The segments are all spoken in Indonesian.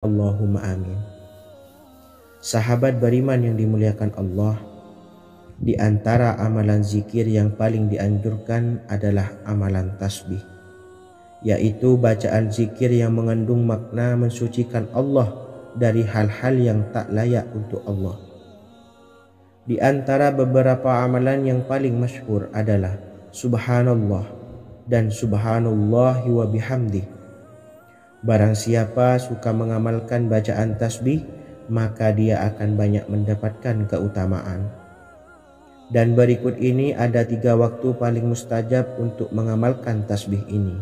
Allahumma amin. Sahabat beriman yang dimuliakan Allah, di antara amalan zikir yang paling dianjurkan adalah amalan tasbih, yaitu bacaan zikir yang mengandung makna mensucikan Allah dari hal-hal yang tak layak untuk Allah. Di antara beberapa amalan yang paling masyhur adalah Subhanallah dan Subhanallahi wa bihamdih. Barang siapa suka mengamalkan bacaan tasbih, maka dia akan banyak mendapatkan keutamaan. Dan berikut ini ada 3 waktu paling mustajab untuk mengamalkan tasbih ini.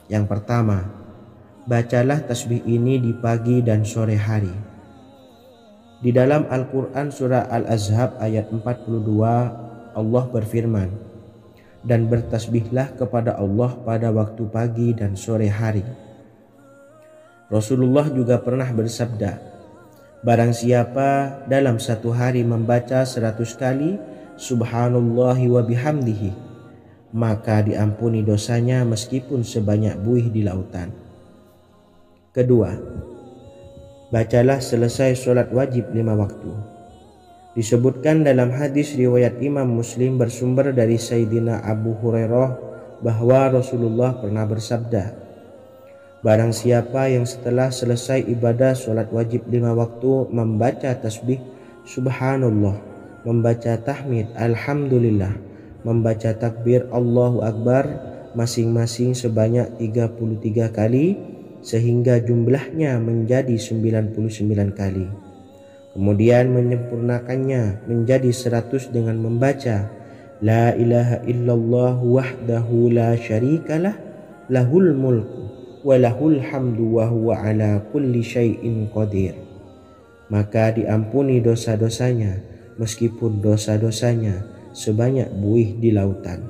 Yang pertama, bacalah tasbih ini di pagi dan sore hari. Di dalam Al-Quran surah Al-Ahzab ayat 42, Allah berfirman, "Dan bertasbihlah kepada Allah pada waktu pagi dan sore hari." Rasulullah juga pernah bersabda, barang siapa dalam satu hari membaca 100 kali Subhanallahi wa bihamdihi, maka diampuni dosanya meskipun sebanyak buih di lautan. Kedua, bacalah selesai sholat wajib 5 waktu. Disebutkan dalam hadis riwayat Imam Muslim bersumber dari Sayyidina Abu Hurairah bahwa Rasulullah pernah bersabda, barang siapa yang setelah selesai ibadah sholat wajib 5 waktu membaca tasbih Subhanallah, membaca tahmid Alhamdulillah, membaca takbir Allahu Akbar masing-masing sebanyak 33 kali sehingga jumlahnya menjadi 99 kali. Kemudian menyempurnakannya menjadi 100 dengan membaca La ilaha illallah wahdahu la syarikalah lahul mulku walahul hamdu wa huwa ala kulli syai'in qadir, maka diampuni dosa-dosanya meskipun dosa-dosanya sebanyak buih di lautan.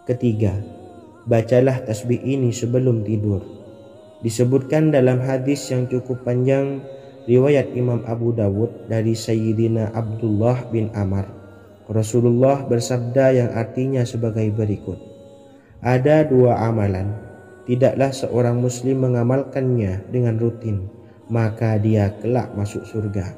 Ketiga, bacalah tasbih ini sebelum tidur. Disebutkan dalam hadis yang cukup panjang riwayat Imam Abu Dawud dari Sayyidina Abdullah bin Amr, Rasulullah bersabda yang artinya sebagai berikut, ada 2 amalan, tidaklah seorang muslim mengamalkannya dengan rutin, maka dia kelak masuk surga.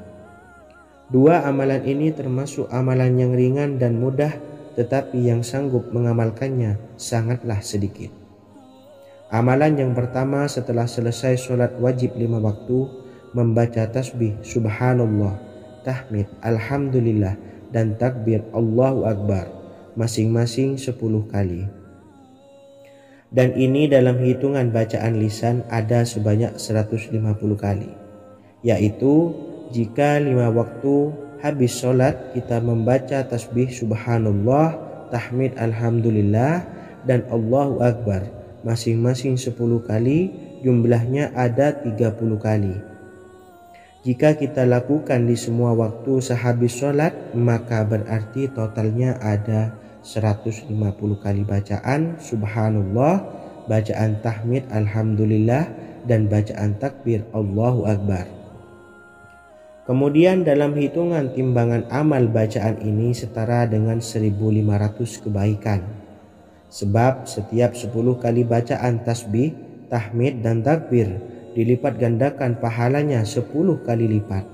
2 amalan ini termasuk amalan yang ringan dan mudah, tetapi yang sanggup mengamalkannya sangatlah sedikit. Amalan yang pertama setelah selesai sholat wajib 5 waktu, membaca tasbih Subhanallah, tahmid Alhamdulillah, dan takbir Allahu Akbar masing-masing 10 kali. Dan ini dalam hitungan bacaan lisan ada sebanyak 150 kali, yaitu jika 5 waktu habis sholat kita membaca tasbih Subhanallah, tahmid Alhamdulillah, dan Allahu Akbar masing-masing 10 kali, jumlahnya ada 30 kali. Jika kita lakukan di semua waktu sehabis sholat, maka berarti totalnya ada 150 kali bacaan Subhanallah, bacaan tahmid Alhamdulillah, dan bacaan takbir Allahu Akbar. Kemudian dalam hitungan timbangan amal bacaan ini setara dengan 1500 kebaikan. Sebab setiap 10 kali bacaan tasbih, tahmid, dan takbir dilipat gandakan pahalanya 10 kali lipat.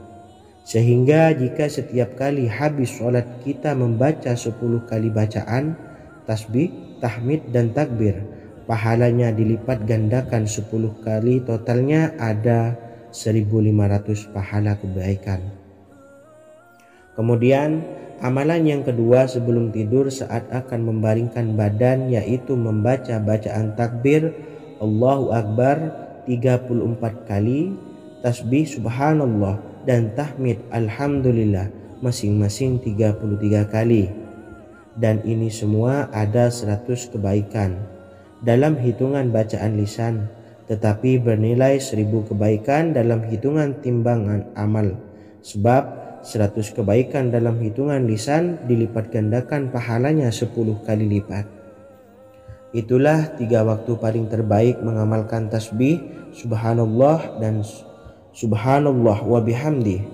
Sehingga jika setiap kali habis sholat kita membaca 10 kali bacaan tasbih, tahmid, dan takbir, pahalanya dilipat gandakan 10 kali, totalnya ada 1500 pahala kebaikan. Kemudian amalan yang kedua sebelum tidur saat akan membaringkan badan, yaitu membaca bacaan takbir Allahu Akbar 34 kali, tasbih Subhanallah, dan tahmid Alhamdulillah masing-masing 33 kali. Dan ini semua ada 100 kebaikan dalam hitungan bacaan lisan, tetapi bernilai 1000 kebaikan dalam hitungan timbangan amal. Sebab 100 kebaikan dalam hitungan lisan dilipat gandakan pahalanya 10 kali lipat. Itulah 3 waktu paling terbaik mengamalkan tasbih Subhanallah dan Subhanallah wa bihamdih.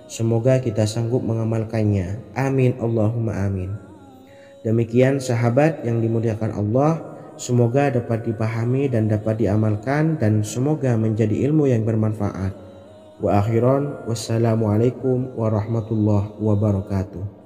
Semoga kita sanggup mengamalkannya. Amin Allahumma amin. Demikian sahabat yang dimuliakan Allah, semoga dapat dipahami dan dapat diamalkan, dan semoga menjadi ilmu yang bermanfaat. Wa akhiran, wassalamualaikum warahmatullahi wabarakatuh.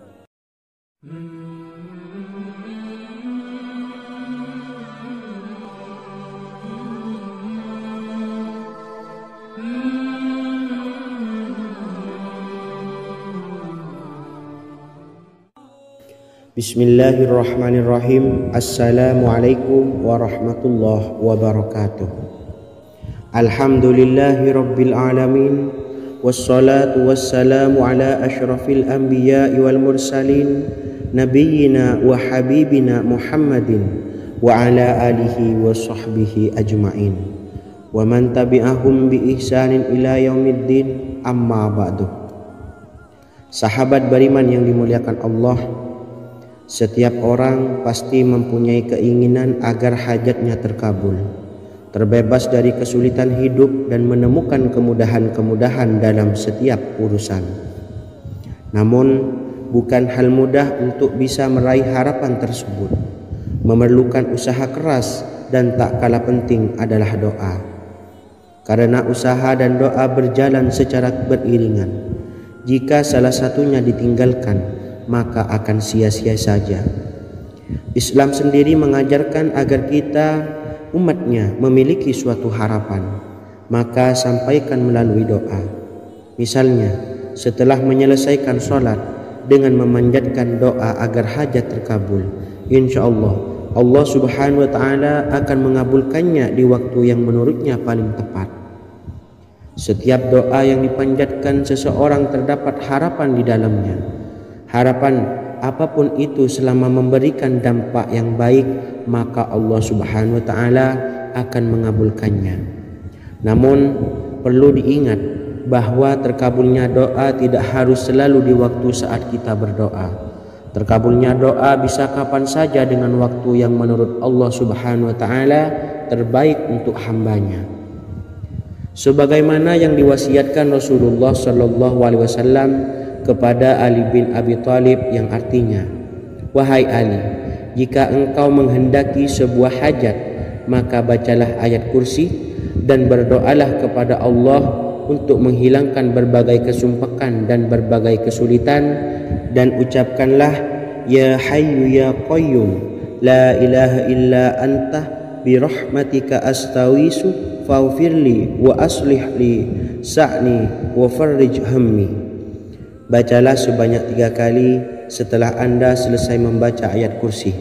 Bismillahirrahmanirrahim. Assalamualaikum warahmatullahi wabarakatuh. Alhamdulillahi rabbil alamin, wassalatu wassalamu ala asyrafil anbiya'i wal mursalin, nabiyyina wa habibina Muhammadin wa ala alihi wa sahbihi ajma'in, wa man tabi'ahum bi ihsanin ila yaumiddin, amma ba'du. Sahabat beriman yang dimuliakan Allah, setiap orang pasti mempunyai keinginan agar hajatnya terkabul, terbebas dari kesulitan hidup dan menemukan kemudahan-kemudahan dalam setiap urusan. Namun, bukan hal mudah untuk bisa meraih harapan tersebut. Memerlukan usaha keras, dan tak kalah penting adalah doa. Karena usaha dan doa berjalan secara beriringan. Jika salah satunya ditinggalkan, maka akan sia-sia saja. Islam sendiri mengajarkan agar kita umatnya memiliki suatu harapan, maka sampaikan melalui doa. Misalnya, setelah menyelesaikan sholat dengan memanjatkan doa agar hajat terkabul, insya Allah Allah subhanahu wa ta'ala akan mengabulkannya di waktu yang menurutnya paling tepat. Setiap doa yang dipanjatkan seseorang terdapat harapan di dalamnya. Harapan apapun itu selama memberikan dampak yang baik, maka Allah subhanahu wa ta'ala akan mengabulkannya. Namun perlu diingat bahwa terkabulnya doa tidak harus selalu di waktu saat kita berdoa. Terkabulnya doa bisa kapan saja dengan waktu yang menurut Allah subhanahu wa ta'ala terbaik untuk hambanya. Sebagaimana yang diwasiatkan Rasulullah sallallahu alaihi wasallam kepada Ali bin Abi Thalib, yang artinya, wahai Ali, jika engkau menghendaki sebuah hajat, maka bacalah ayat kursi dan berdoalah kepada Allah untuk menghilangkan berbagai kesumpakan dan berbagai kesulitan, dan ucapkanlah, ya hayyu ya qayyum la ilaha illa anta birahmatika astawisu faghfirli wa aslih li sa'ni wa farrij hammi. Bacalah sebanyak 3 kali setelah Anda selesai membaca ayat kursi.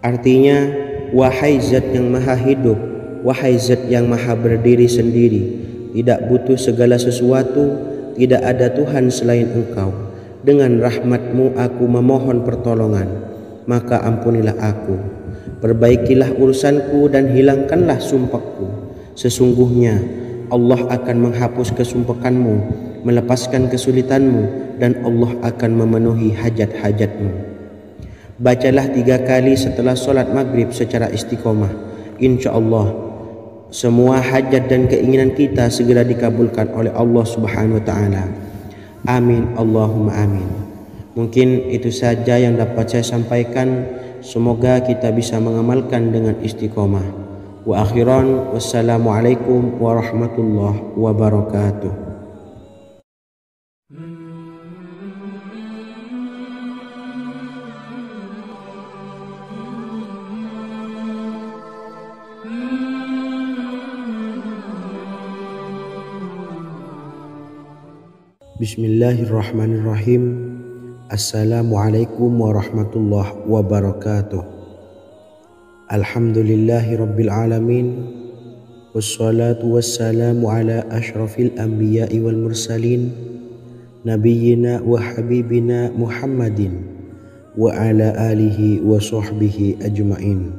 Artinya, wahai zat yang maha hidup, wahai zat yang maha berdiri sendiri, tidak butuh segala sesuatu, tidak ada Tuhan selain Engkau. Dengan rahmat-Mu aku memohon pertolongan, maka ampunilah aku. Perbaikilah urusanku dan hilangkanlah sumpahku. Sesungguhnya Allah akan menghapus kesumpakanmu, melepaskan kesulitanmu, dan Allah akan memenuhi hajat-hajatmu. Bacalah 3 kali setelah sholat maghrib secara istiqomah. Insya Allah semua hajat dan keinginan kita segera dikabulkan oleh Allah subhanahu wa ta'ala. Amin Allahumma amin. Mungkin itu saja yang dapat saya sampaikan. Semoga kita bisa mengamalkan dengan istiqomah. Wa akhiran, wassalamualaikum warahmatullahi wabarakatuh. Bismillahirrahmanirrahim. Assalamualaikum warahmatullahi wabarakatuh. Alhamdulillahi rabbil alamin, wassalatu wassalamu ala asyrafil anbiya'i wal mursalin, nabiyyina wa habibina Muhammadin wa ala alihi wa sahbihi ajma'in,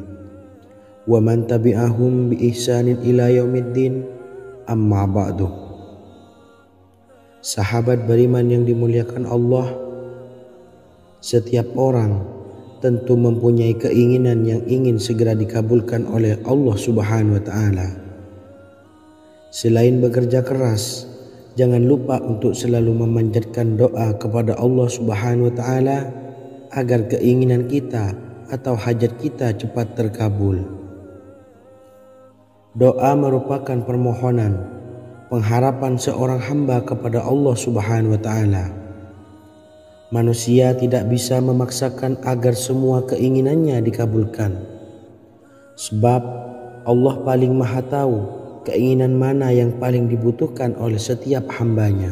wa man tabi'ahum bi ihsanin ila yaumiddin, amma ba'du. Sahabat beriman yang dimuliakan Allah, setiap orang tentu mempunyai keinginan yang ingin segera dikabulkan oleh Allah subhanahu wa ta'ala. Selain bekerja keras, jangan lupa untuk selalu memanjatkan doa kepada Allah subhanahu wa ta'ala agar keinginan kita atau hajat kita cepat terkabul. Doa merupakan permohonan, pengharapan seorang hamba kepada Allah Subhanahu wa Ta'ala. Manusia tidak bisa memaksakan agar semua keinginannya dikabulkan, sebab Allah paling maha tahu keinginan mana yang paling dibutuhkan oleh setiap hambanya.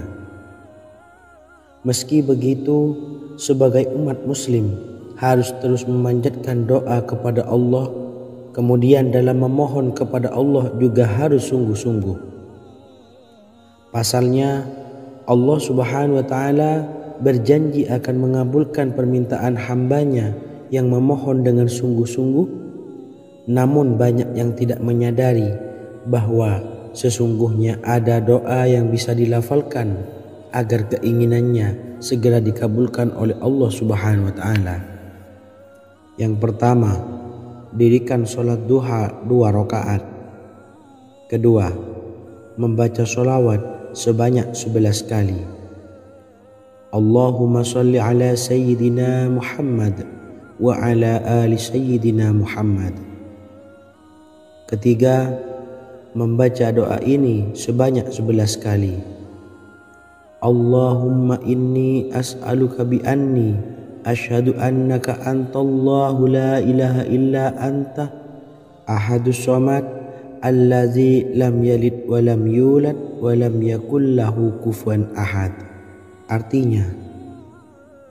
Meski begitu, sebagai umat muslim harus terus memanjatkan doa kepada Allah, kemudian dalam memohon kepada Allah juga harus sungguh-sungguh. Pasalnya, Allah Subhanahu wa Ta'ala berjanji akan mengabulkan permintaan hambanya yang memohon dengan sungguh-sungguh. Namun banyak yang tidak menyadari bahwa sesungguhnya ada doa yang bisa dilafalkan agar keinginannya segera dikabulkan oleh Allah Subhanahu wa Ta'ala. Yang pertama, dirikan sholat duha 2 rakaat. Kedua, membaca sholawat sebanyak 11 kali. Allahumma sholli ala sayyidina Muhammad wa ala ali sayyidina Muhammad. Ketiga, membaca doa ini sebanyak 11 kali. Allahumma inni as'aluka bi anni asyhadu annaka antallahu la ilaha illa anta ahadus samad allazi lam yalid wa lam yulad wa lam yakul lahu kufuwan ahad. Artinya,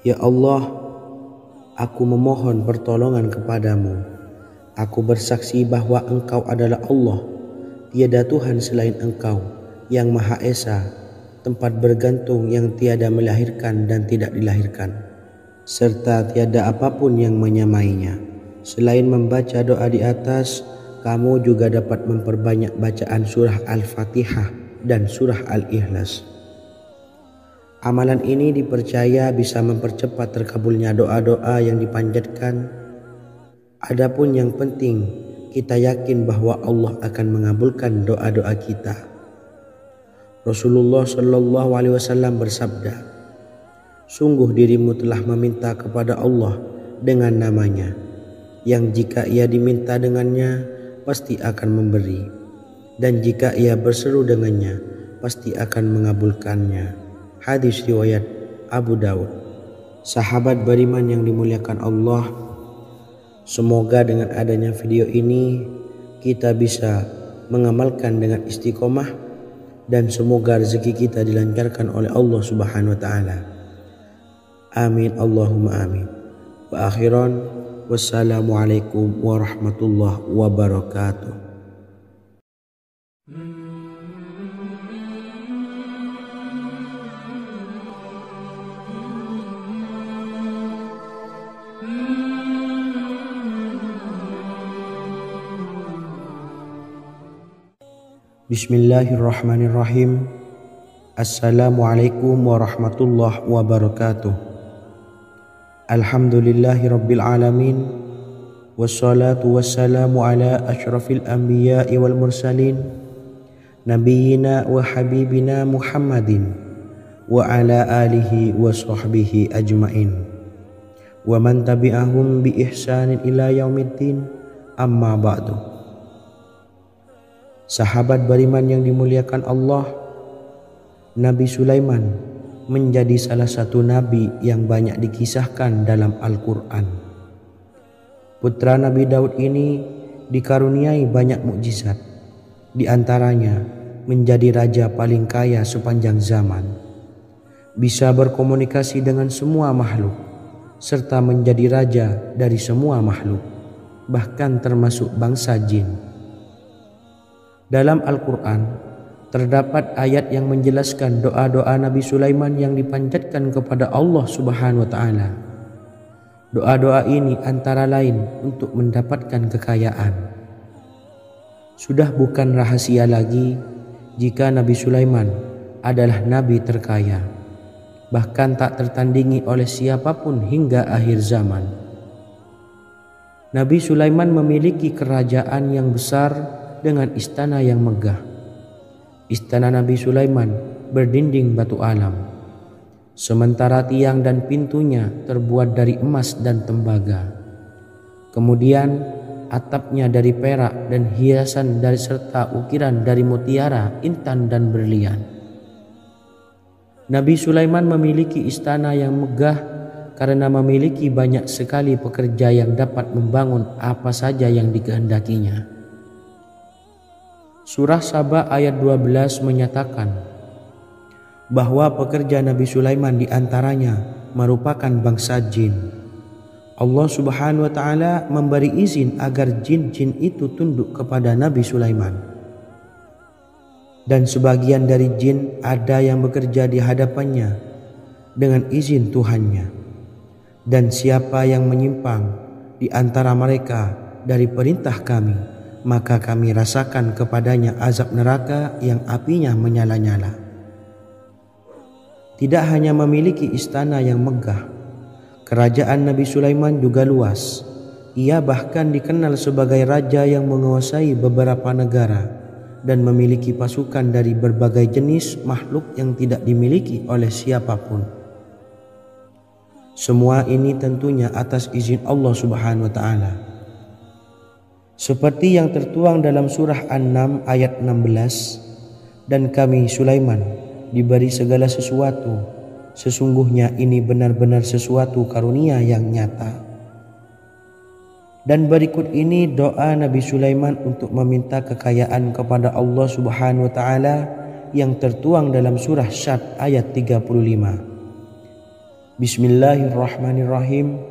ya Allah, aku memohon pertolongan kepadamu. Aku bersaksi bahwa Engkau adalah Allah, tiada Tuhan selain Engkau, yang Maha Esa, tempat bergantung yang tiada melahirkan dan tidak dilahirkan, serta tiada apapun yang menyamainya. Selain membaca doa di atas, kamu juga dapat memperbanyak bacaan surah Al-Fatihah dan surah Al-Ikhlas. Amalan ini dipercaya bisa mempercepat terkabulnya doa-doa yang dipanjatkan. Adapun yang penting, kita yakin bahwa Allah akan mengabulkan doa-doa kita. Rasulullah Shallallahu Alaihi Wasallam bersabda, sungguh dirimu telah meminta kepada Allah dengan namanya, yang jika ia diminta dengannya, pasti akan memberi, dan jika ia berseru dengannya, pasti akan mengabulkannya. Hadis riwayat Abu Dawud. Sahabat beriman yang dimuliakan Allah, semoga dengan adanya video ini kita bisa mengamalkan dengan istiqomah, dan semoga rezeki kita dilancarkan oleh Allah Subhanahu wa Ta'ala. Amin Allahumma amin. Wa akhiran, wassalamualaikum warahmatullahi wabarakatuh. Bismillahirrahmanirrahim. Assalamualaikum warahmatullahi wabarakatuh. Alhamdulillahi rabbil alamin. Wassalatu wassalamu ala asyrafil anbiya'i wal mursalin, nabiyyina wa habibina Muhammadin wa ala alihi wa sahbihi ajmain, wa man tabi'ahum bi ihsanin ila yaumiddin, amma ba'du. Sahabat beriman yang dimuliakan Allah, Nabi Sulaiman menjadi salah satu nabi yang banyak dikisahkan dalam Al-Quran. Putra Nabi Daud ini dikaruniai banyak mukjizat, di antaranya menjadi raja paling kaya sepanjang zaman, bisa berkomunikasi dengan semua makhluk, serta menjadi raja dari semua makhluk, bahkan termasuk bangsa jin. Dalam Al-Quran terdapat ayat yang menjelaskan doa-doa Nabi Sulaiman yang dipanjatkan kepada Allah Subhanahu wa Ta'ala. Doa-doa ini antara lain untuk mendapatkan kekayaan. Sudah bukan rahasia lagi jika Nabi Sulaiman adalah nabi terkaya, bahkan tak tertandingi oleh siapapun hingga akhir zaman. Nabi Sulaiman memiliki kerajaan yang besar dengan istana yang megah. Istana Nabi Sulaiman berdinding batu alam, sementara tiang dan pintunya terbuat dari emas dan tembaga. Kemudian atapnya dari perak dan hiasan dari serta ukiran dari mutiara, intan dan berlian. Nabi Sulaiman memiliki istana yang megah karena memiliki banyak sekali pekerja yang dapat membangun apa saja yang dikehendakinya. Surah Saba ayat 12 menyatakan bahwa pekerja Nabi Sulaiman diantaranya merupakan bangsa jin. Allah Subhanahu wa Ta'ala memberi izin agar jin-jin itu tunduk kepada Nabi Sulaiman. Dan sebagian dari jin ada yang bekerja di hadapannya dengan izin Tuhannya. Dan siapa yang menyimpang di antara mereka dari perintah kami, maka kami rasakan kepadanya azab neraka yang apinya menyala-nyala. Tidak hanya memiliki istana yang megah, kerajaan Nabi Sulaiman juga luas. Ia bahkan dikenal sebagai raja yang menguasai beberapa negara dan memiliki pasukan dari berbagai jenis makhluk yang tidak dimiliki oleh siapapun. Semua ini tentunya atas izin Allah Subhanahu wa Ta'ala. Seperti yang tertuang dalam surah An-Naml ayat 16, dan kami Sulaiman diberi segala sesuatu, sesungguhnya ini benar-benar sesuatu karunia yang nyata. Dan berikut ini doa Nabi Sulaiman untuk meminta kekayaan kepada Allah Subhanahu wa Ta'ala yang tertuang dalam surah Syad ayat 35. Bismillahirrahmanirrahim.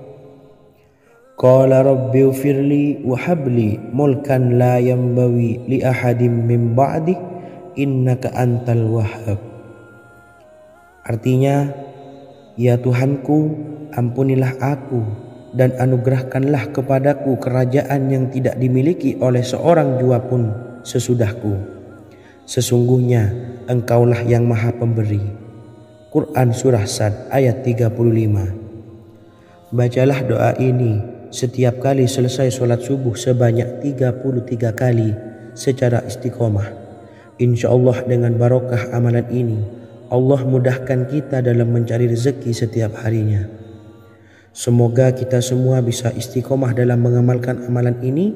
Qala rabbi ufirli wa habli mulkan la yanbawi li ahadim min ba'di innaka antal wahhab. Artinya, ya Tuhanku, ampunilah aku dan anugerahkanlah kepadaku kerajaan yang tidak dimiliki oleh seorang jua pun sesudahku. Sesungguhnya Engkaulah yang Maha Pemberi. Quran Surah Sad ayat 35. Bacalah doa ini setiap kali selesai sholat subuh sebanyak 33 kali secara istiqomah. Insya Allah dengan barokah amalan ini, Allah mudahkan kita dalam mencari rezeki setiap harinya. Semoga kita semua bisa istiqomah dalam mengamalkan amalan ini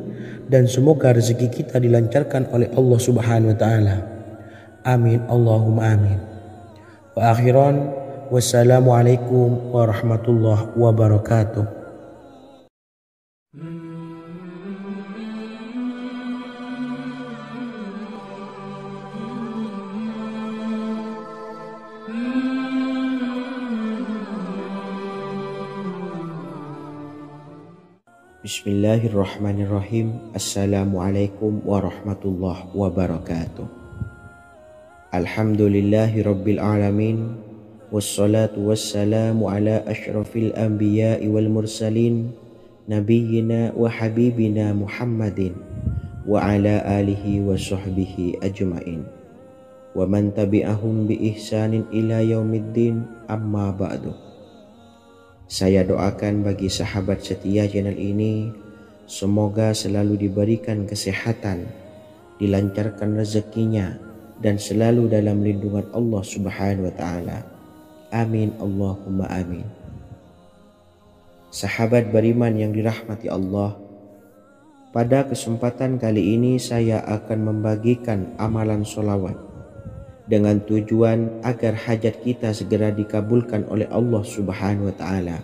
dan semoga rezeki kita dilancarkan oleh Allah Subhanahu wa Ta'ala. Amin Allahumma amin. Wa akhiran, wassalamualaikum warahmatullahi wabarakatuh. Bismillahirrahmanirrahim. Assalamualaikum warahmatullahi wabarakatuh. Alhamdulillahi rabbil alamin. Wassalatu wassalamu ala ashrafil anbiya'i wal mursalin, nabiyyina wa habibina Muhammadin wa ala alihi wa sahbihi ajma'in wa man tabi'ahum bi ihsanin ila yaumiddin, amma ba'du. Saya doakan bagi sahabat setia channel ini, semoga selalu diberikan kesehatan, dilancarkan rezekinya, dan selalu dalam lindungan Allah Subhanahu wa Ta'ala. Amin Allahumma amin. Sahabat beriman yang dirahmati Allah, pada kesempatan kali ini saya akan membagikan amalan sholawat dengan tujuan agar hajat kita segera dikabulkan oleh Allah Subhanahu wa Ta'ala.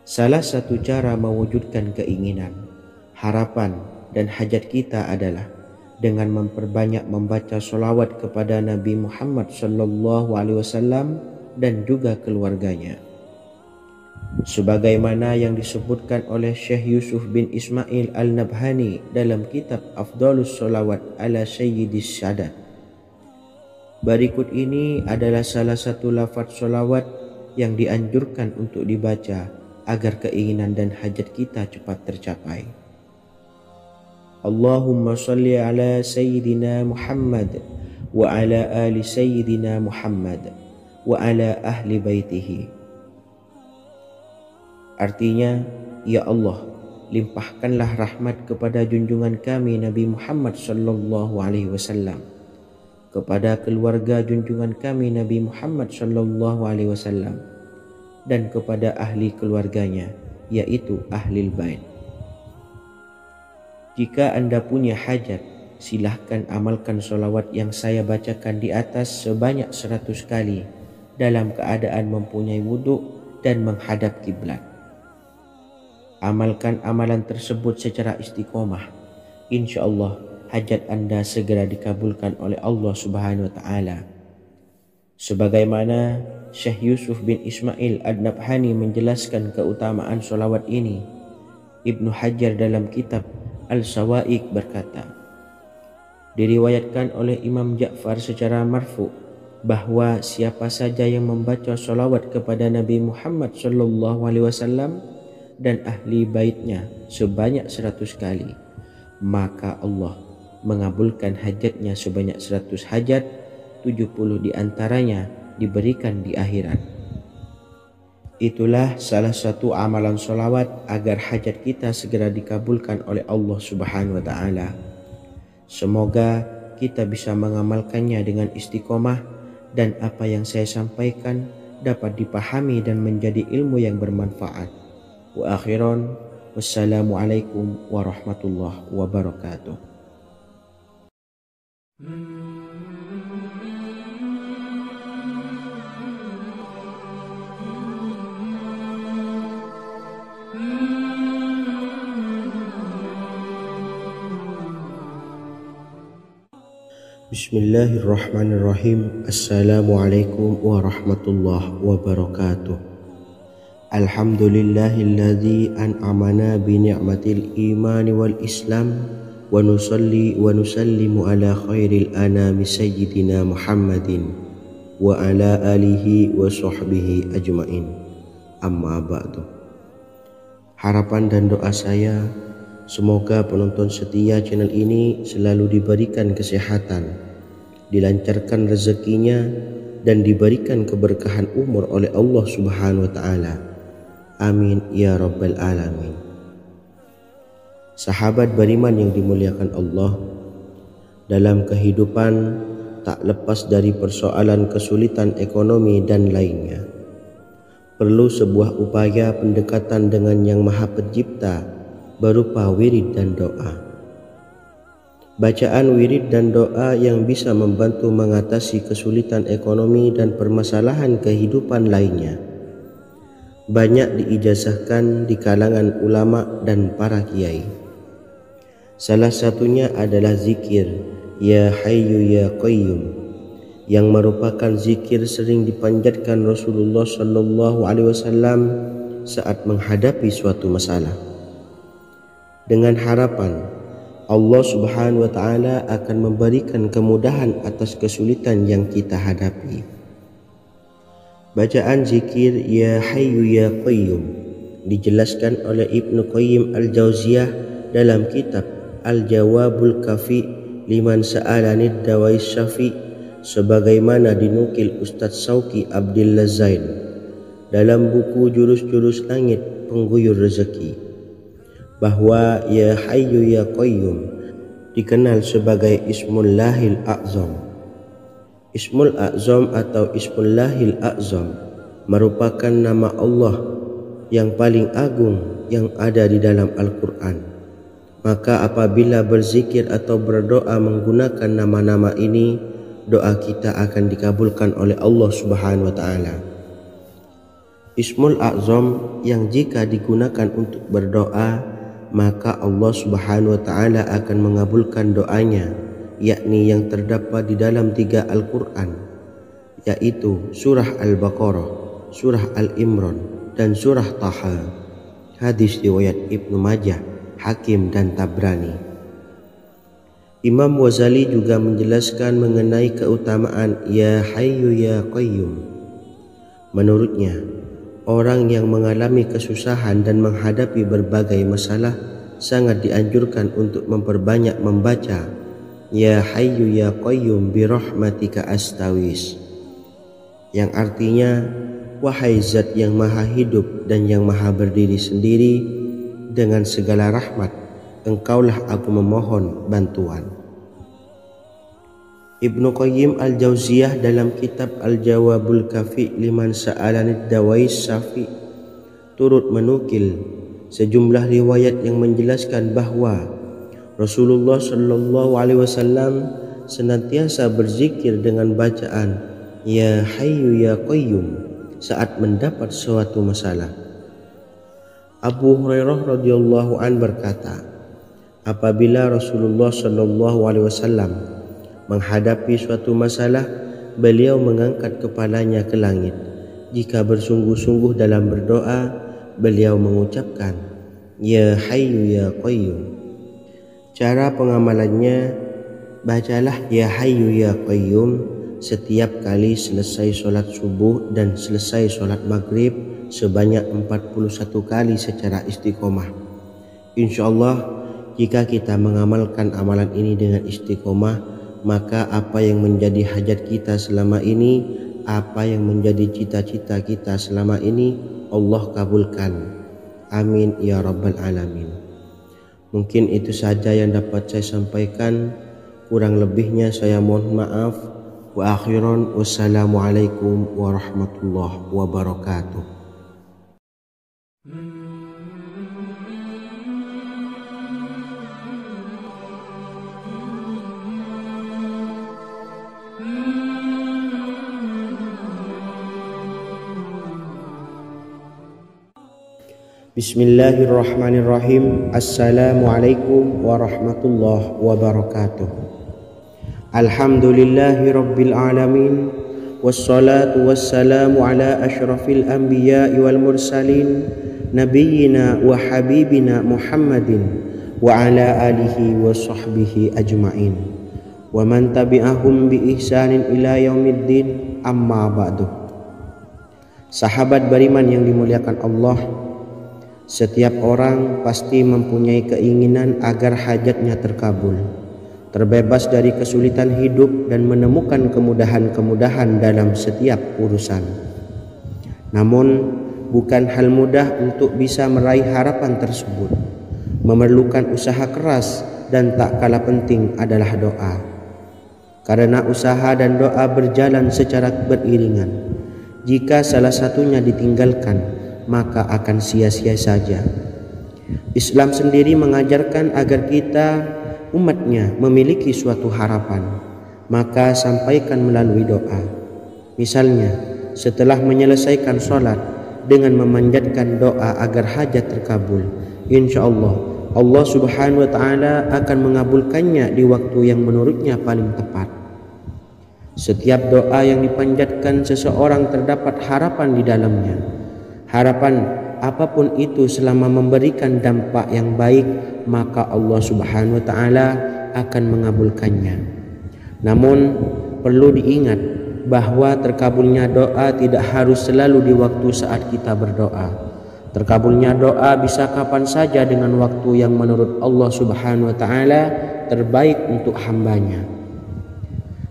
Salah satu cara mewujudkan keinginan, harapan, dan hajat kita adalah dengan memperbanyak membaca sholawat kepada Nabi Muhammad SAW dan juga keluarganya. Sebagaimana yang disebutkan oleh Syekh Yusuf bin Ismail Al-Nabhani dalam kitab Afdhalus Sholawat ala Sayyidis Sadat. Berikut ini adalah salah satu lafaz sholawat yang dianjurkan untuk dibaca agar keinginan dan hajat kita cepat tercapai. Allahumma salli ala Sayyidina Muhammad wa ala ali Sayyidina Muhammad wa ala ahli baitihi. Artinya, ya Allah, limpahkanlah rahmat kepada junjungan kami Nabi Muhammad sallallahu alaihi wasallam, kepada keluarga junjungan kami Nabi Muhammad sallallahu alaihi wasallam, dan kepada ahli keluarganya yaitu Ahlul Bait. Jika Anda punya hajat, silahkan amalkan sholawat yang saya bacakan di atas sebanyak 100 kali dalam keadaan mempunyai wudhu dan menghadap kiblat. Amalkan amalan tersebut secara istiqomah. Insya Allah hajat Anda segera dikabulkan oleh Allah Subhanahu wa Ta'ala. Sebagaimana Syekh Yusuf bin Ismail Ad-Nabhani menjelaskan keutamaan sholawat ini, Ibnu Hajar dalam kitab Al-Sawa'iq berkata, diriwayatkan oleh Imam Ja'far secara marfu bahwa siapa saja yang membaca sholawat kepada Nabi Muhammad SAW dan ahli baitnya sebanyak 100 kali, maka Allah mengabulkan hajatnya sebanyak 100 hajat, 70 diantaranya diberikan di akhirat. Itulah salah satu amalan sholawat agar hajat kita segera dikabulkan oleh Allah Subhanahu wa Ta'ala. Semoga kita bisa mengamalkannya dengan istiqomah dan apa yang saya sampaikan dapat dipahami dan menjadi ilmu yang bermanfaat. Wa akhiran, wassalamualaikum warahmatullahi wabarakatuh. Bismillahirrahmanirrahim. Assalamualaikum warahmatullahi wabarakatuh. Alhamdulillahilladzi an'amana bi ni'matil imani wal islam wa nusalli wa nusallimu ala khairil anami sayyidina Muhammadin wa ala alihi wa sahbihi ajmain. Amma ba'du. Harapan dan doa saya, semoga penonton setia channel ini selalu diberikan kesehatan, dilancarkan rezekinya, dan diberikan keberkahan umur oleh Allah Subhanahu wa Ta'ala. Amin ya rabbal alamin. Sahabat beriman yang dimuliakan Allah, dalam kehidupan tak lepas dari persoalan kesulitan ekonomi dan lainnya. Perlu sebuah upaya pendekatan dengan Yang Maha Pencipta berupa wirid dan doa. Bacaan wirid dan doa yang bisa membantu mengatasi kesulitan ekonomi dan permasalahan kehidupan lainnya banyak diijazahkan di kalangan ulama dan para kiai. Salah satunya adalah zikir Ya Hayyu Ya Qayyum, yang merupakan zikir sering dipanjatkan Rasulullah SAW saat menghadapi suatu masalah, dengan harapan Allah Subhanahu wa Ta'ala akan memberikan kemudahan atas kesulitan yang kita hadapi. Bacaan zikir Ya Hayyu Ya Qayyum dijelaskan oleh Ibnu Qayyim Al-Jauziyah dalam kitab Al-Jawabul Kafi liman sa'alanid dawais syafi, sebagaimana dinukil Ustadz Sauki Abdillah Zain dalam buku Jurus-Jurus Langit Pengguyur Rezeki, bahwa Ya Hayyu Ya Qayyum dikenal sebagai Ismullahil A'zam. Ismul A'zam atau Ismullahil A'zam merupakan nama Allah yang paling agung yang ada di dalam Al-Quran. Maka apabila berzikir atau berdoa menggunakan nama-nama ini, doa kita akan dikabulkan oleh Allah Subhanahu wa Ta'ala. Ismul A'zam yang jika digunakan untuk berdoa, maka Allah Subhanahu wa Ta'ala akan mengabulkan doanya, yakni yang terdapat di dalam 3 Al-Quran, yaitu surah Al-Baqarah, surah Al-Imran, dan surah Taha. Hadis riwayat Ibnu Majah, Hakim, dan Tabrani. Imam Ghazali juga menjelaskan mengenai keutamaan Ya Hayyu Ya Qayyum. Menurutnya, orang yang mengalami kesusahan dan menghadapi berbagai masalah sangat dianjurkan untuk memperbanyak membaca Ya Hayyu Ya Qayyum bi rahmatika astawis, yang artinya wahai zat yang maha hidup dan yang maha berdiri sendiri, dengan segala rahmat engkaulah aku memohon bantuan. Ibnu Qayyim Al-Jauziyah dalam kitab Al-Jawabul Kafi liman sa'alanid dawais syafi turut menukil sejumlah riwayat yang menjelaskan bahwa Rasulullah Shallallahu Alaihi Wasallam senantiasa berzikir dengan bacaan Ya Hayyu Ya Qayyum saat mendapat suatu masalah. Abu Hurairah radhiyallahu an berkata, apabila Rasulullah Shallallahu Alaihi Wasallam menghadapi suatu masalah, beliau mengangkat kepalanya ke langit. Jika bersungguh-sungguh dalam berdoa, beliau mengucapkan Ya Hayyu Ya Qayyum. Cara pengamalannya, bacalah Ya Hayyu Ya Qayyum setiap kali selesai sholat subuh dan selesai sholat maghrib sebanyak 41 kali secara istiqomah. Insyaallah, jika kita mengamalkan amalan ini dengan istiqomah, maka apa yang menjadi hajat kita selama ini, apa yang menjadi cita-cita kita selama ini, Allah kabulkan. Amin ya rabbal alamin. Mungkin itu saja yang dapat saya sampaikan. Kurang lebihnya saya mohon maaf. Wa akhiran, wassalamualaikum warahmatullahi wabarakatuh. Bismillahirrahmanirrahim. Assalamualaikum warahmatullahi wabarakatuh. Alhamdulillahi rabbil alamin. Wassalatu wassalamu ala ashrafil anbiya'i wal mursalin nabiyyina wa habibina Muhammadin wa ala alihi wa sahbihi ajma'in wa man tabi'ahum bi ihsanin ila yaumiddin, amma ba'du. Sahabat beriman yang dimuliakan Allah, setiap orang pasti mempunyai keinginan agar hajatnya terkabul, terbebas dari kesulitan hidup dan menemukan kemudahan-kemudahan dalam setiap urusan. Namun, bukan hal mudah untuk bisa meraih harapan tersebut. Memerlukan usaha keras dan tak kalah penting adalah doa. Karena usaha dan doa berjalan secara beriringan. Jika salah satunya ditinggalkan, maka akan sia-sia saja. Islam sendiri mengajarkan agar kita umatnya memiliki suatu harapan, maka sampaikan melalui doa. Misalnya, setelah menyelesaikan sholat dengan memanjatkan doa agar hajat terkabul, insya Allah Allah Subhanahu wa Ta'ala akan mengabulkannya di waktu yang menurutnya paling tepat. Setiap doa yang dipanjatkan seseorang terdapat harapan di dalamnya. Harapan apapun itu selama memberikan dampak yang baik, maka Allah Subhanahu wa Ta'ala akan mengabulkannya. Namun perlu diingat bahwa terkabulnya doa tidak harus selalu di waktu saat kita berdoa. Terkabulnya doa bisa kapan saja dengan waktu yang menurut Allah Subhanahu wa Ta'ala terbaik untuk hambanya.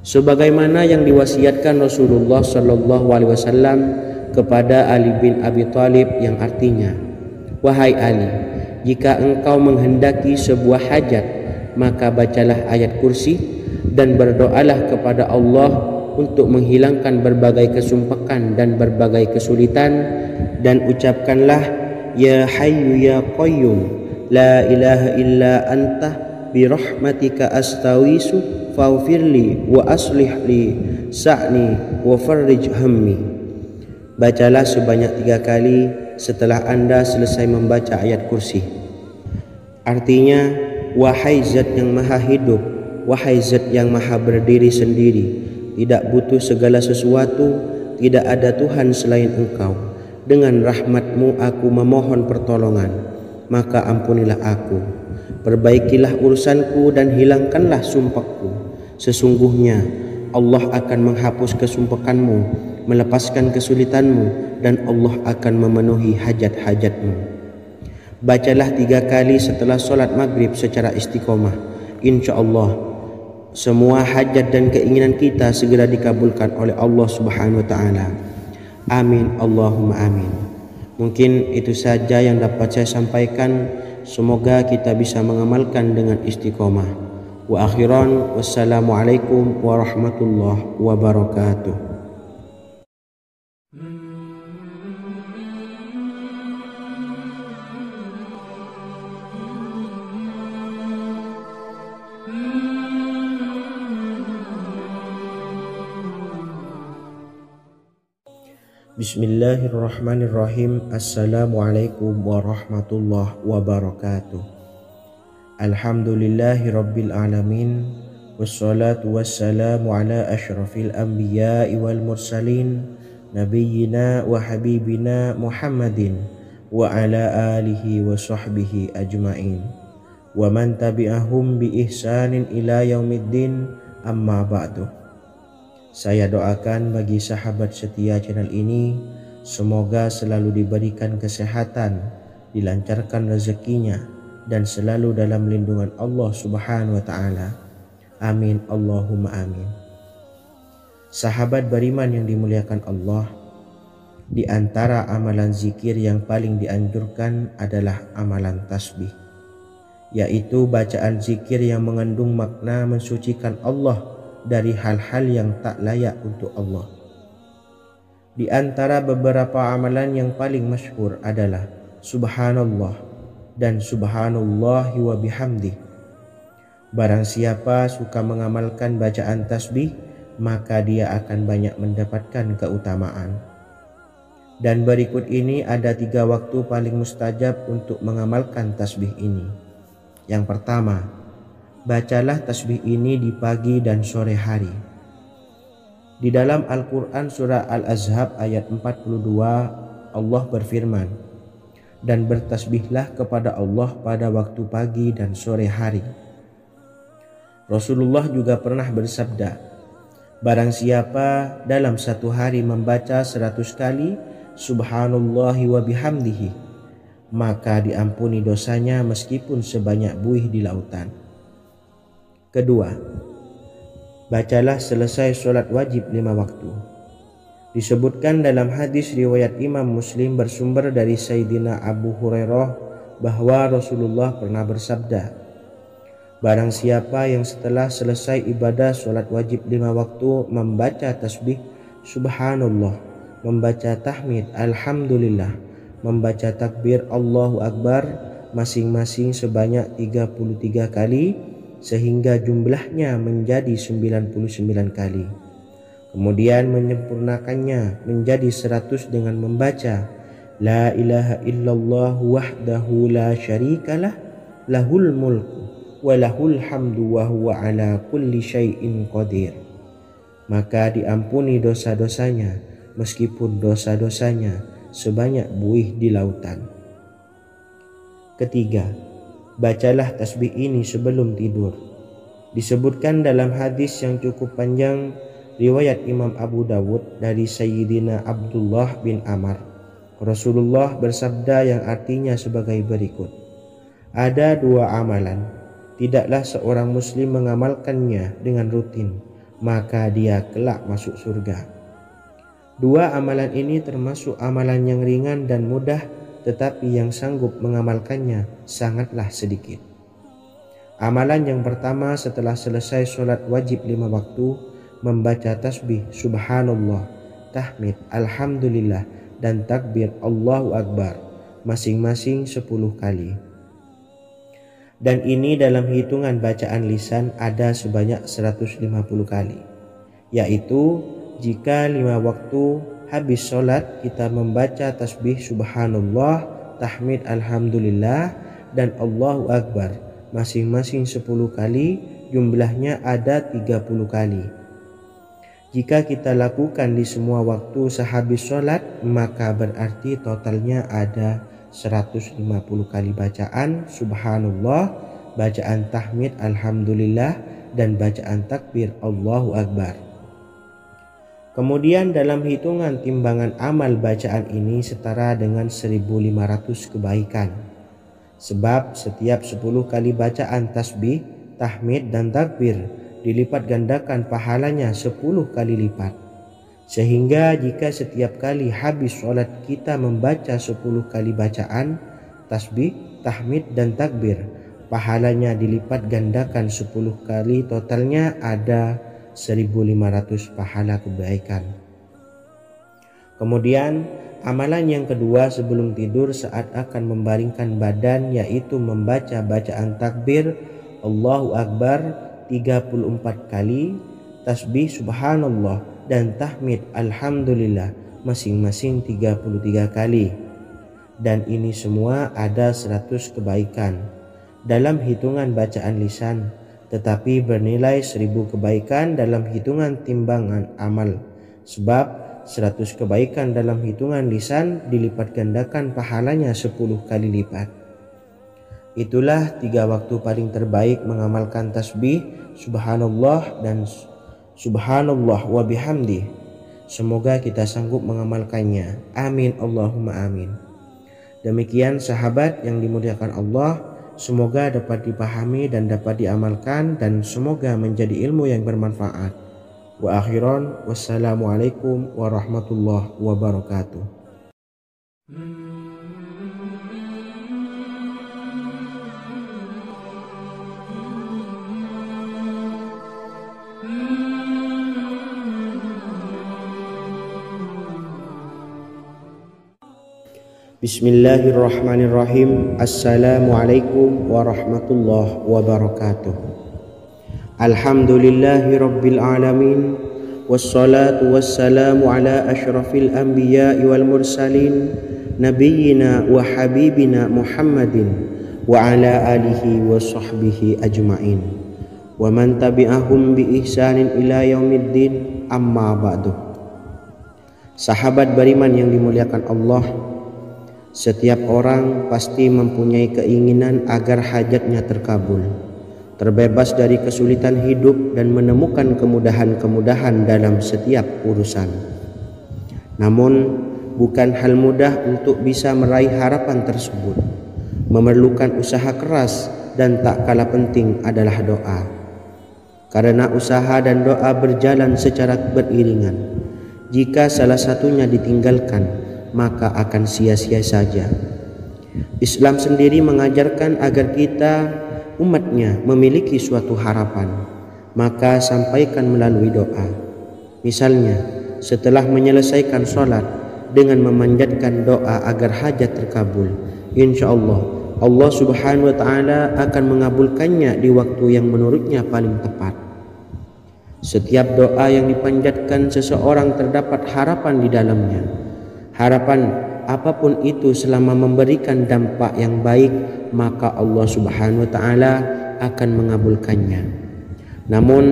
Sebagaimana yang diwasiatkan Rasulullah Shallallahu Alaihi Wasallam kepada Ali bin Abi Thalib, yang artinya, wahai Ali, jika engkau menghendaki sebuah hajat, maka bacalah ayat kursi dan berdoalah kepada Allah untuk menghilangkan berbagai kesumpakan dan berbagai kesulitan, dan ucapkanlah Ya Hayyu Ya Qayyum la ilaha illa anta birahmatika astawisu faghfirli wa aslih li sa'ni wa farrij hammi. Bacalah sebanyak 3 kali setelah Anda selesai membaca ayat kursi. Artinya, wahai zat yang maha hidup, wahai zat yang maha berdiri sendiri, tidak butuh segala sesuatu, tidak ada Tuhan selain Engkau. Dengan rahmat-Mu aku memohon pertolongan, maka ampunilah aku. Perbaikilah urusanku dan hilangkanlah sumpahku. Sesungguhnya Allah akan menghapus kesumpahanmu, melepaskan kesulitanmu, dan Allah akan memenuhi hajat-hajatmu. Bacalah 3 kali setelah sholat maghrib secara istiqomah. Insya Allah semua hajat dan keinginan kita segera dikabulkan oleh Allah Subhanahu wa Ta'ala. Amin Allahumma amin. Mungkin itu saja yang dapat saya sampaikan. Semoga kita bisa mengamalkan dengan istiqomah. Wa akhiran, wassalamualaikum warahmatullahi wabarakatuh. Bismillahirrahmanirrahim. Assalamualaikum warahmatullahi wabarakatuh. Alhamdulillahi rabbil alamin. Wassalatu wassalamu ala ashrafil anbiya'i wal mursalin, nabiyyina wa habibina Muhammadin wa ala alihi wa sahbihi ajma'in, wa man tabi'ahum bi ihsanin ila yaumiddin, amma ba'du. Saya doakan bagi sahabat setia channel ini, semoga selalu diberikan kesehatan, dilancarkan rezekinya, dan selalu dalam lindungan Allah Subhanahu wa Ta'ala. Amin Allahumma amin. Sahabat beriman yang dimuliakan Allah, di antara amalan zikir yang paling dianjurkan adalah amalan tasbih, yaitu bacaan zikir yang mengandung makna mensucikan Allah dari hal-hal yang tak layak untuk Allah. Di antara beberapa amalan yang paling masyhur adalah Subhanallah dan Subhanallahi wa bihamdih. Barang siapa suka mengamalkan bacaan tasbih, maka dia akan banyak mendapatkan keutamaan. Dan berikut ini ada 3 waktu paling mustajab untuk mengamalkan tasbih ini. Yang pertama, bacalah tasbih ini di pagi dan sore hari. Di dalam Al-Quran surah Al-Ahzab ayat 42, Allah berfirman, dan bertasbihlah kepada Allah pada waktu pagi dan sore hari. Rasulullah juga pernah bersabda, barang siapa dalam satu hari membaca 100 kali Subhanallahi wa bihamdihi, maka diampuni dosanya meskipun sebanyak buih di lautan. Kedua, bacalah selesai sholat wajib 5 waktu. Disebutkan dalam hadis riwayat Imam Muslim bersumber dari Sayyidina Abu Hurairah bahwa Rasulullah pernah bersabda, barang siapa yang setelah selesai ibadah sholat wajib 5 waktu membaca tasbih Subhanallah, membaca tahmid Alhamdulillah, membaca takbir Allahu Akbar masing-masing sebanyak 33 kali, sehingga jumlahnya menjadi 99 kali. Kemudian menyempurnakannya menjadi 100 dengan membaca La ilaha illallah wahdahu la syarikalah, lahul mulku wa lahul hamdu wa huwa ala kulli syai'in qadir. Maka diampuni dosa-dosanya meskipun dosa-dosanya sebanyak buih di lautan. Ketiga, bacalah tasbih ini sebelum tidur. Disebutkan dalam hadis yang cukup panjang riwayat Imam Abu Dawud dari Sayyidina Abdullah bin Amr, Rasulullah bersabda yang artinya sebagai berikut, ada 2 amalan, tidaklah seorang muslim mengamalkannya dengan rutin, maka dia kelak masuk surga. 2 amalan ini termasuk amalan yang ringan dan mudah, tetapi yang sanggup mengamalkannya sangatlah sedikit. Amalan yang pertama setelah selesai sholat wajib 5 waktu, membaca tasbih Subhanallah, tahmid Alhamdulillah, dan takbir Allahu Akbar masing-masing 10 kali. Dan ini dalam hitungan bacaan lisan ada sebanyak 150 kali, yaitu jika 5 waktu habis sholat kita membaca tasbih Subhanallah, tahmid Alhamdulillah, dan Allahu Akbar masing-masing 10 kali, jumlahnya ada 30 kali. Jika kita lakukan di semua waktu sehabis sholat, maka berarti totalnya ada 150 kali bacaan Subhanallah, bacaan tahmid Alhamdulillah, dan bacaan takbir Allahu Akbar. Kemudian dalam hitungan timbangan amal bacaan ini setara dengan 1500 kebaikan. Sebab setiap 10 kali bacaan tasbih, tahmid, dan takbir dilipat gandakan pahalanya 10 kali lipat. Sehingga jika setiap kali habis sholat kita membaca 10 kali bacaan tasbih, tahmid, dan takbir, pahalanya dilipat gandakan 10 kali, totalnya ada 1500 pahala kebaikan. Kemudian amalan yang kedua sebelum tidur saat akan membaringkan badan, yaitu membaca bacaan takbir Allahu Akbar 34 kali, tasbih Subhanallah, dan tahmid Alhamdulillah masing-masing 33 kali. Dan ini semua ada 100 kebaikan dalam hitungan bacaan lisan, tetapi bernilai 1000 kebaikan dalam hitungan timbangan amal. Sebab 100 kebaikan dalam hitungan lisan dilipat gandakan pahalanya 10 kali lipat. Itulah 3 waktu paling terbaik mengamalkan tasbih subhanallah dan subhanallah wa bihamdi. Semoga kita sanggup mengamalkannya. Amin Allahumma amin. Demikian sahabat yang dimuliakan Allah, semoga dapat dipahami dan dapat diamalkan, dan semoga menjadi ilmu yang bermanfaat. Wa akhiran, wassalamualaikum warahmatullahi wabarakatuh. Bismillahirrahmanirrahim. Assalamualaikum warahmatullahi wabarakatuh. Alhamdulillahi rabbil alamin, wassalatu wassalamu ala ashrafil anbiya'i wal mursalin, nabiyyina wa habibina Muhammadin wa ala alihi wa sahbihi ajma'in, wa man tabi'ahum bi ihsanin ila yaumiddin, amma ba'du. Sahabat beriman yang dimuliakan Allah, setiap orang pasti mempunyai keinginan agar hajatnya terkabul, terbebas dari kesulitan hidup dan menemukan kemudahan-kemudahan dalam setiap urusan. Namun bukan hal mudah untuk bisa meraih harapan tersebut. Memerlukan usaha keras, dan tak kalah penting adalah doa. Karena usaha dan doa berjalan secara beriringan. Jika salah satunya ditinggalkan, maka akan sia-sia saja. Islam sendiri mengajarkan agar kita umatnya memiliki suatu harapan, maka sampaikan melalui doa. Misalnya, setelah menyelesaikan sholat dengan memanjatkan doa agar hajat terkabul, insya Allah Allah subhanahu wa ta'ala akan mengabulkannya di waktu yang menurutnya paling tepat. Setiap doa yang dipanjatkan seseorang terdapat harapan di dalamnya. Harapan apapun itu selama memberikan dampak yang baik, maka Allah subhanahu wa ta'ala akan mengabulkannya. Namun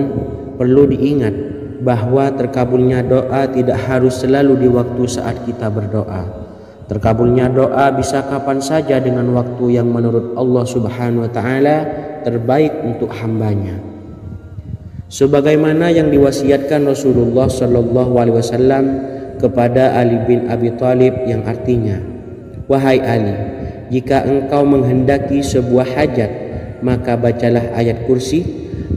perlu diingat bahwa terkabulnya doa tidak harus selalu di waktu saat kita berdoa. Terkabulnya doa bisa kapan saja dengan waktu yang menurut Allah subhanahu wa ta'ala terbaik untuk hambanya. Sebagaimana yang diwasiatkan Rasulullah sallallahu alaihi wasallam kepada Ali bin Abi Thalib, yang artinya, wahai Ali, jika engkau menghendaki sebuah hajat, maka bacalah ayat kursi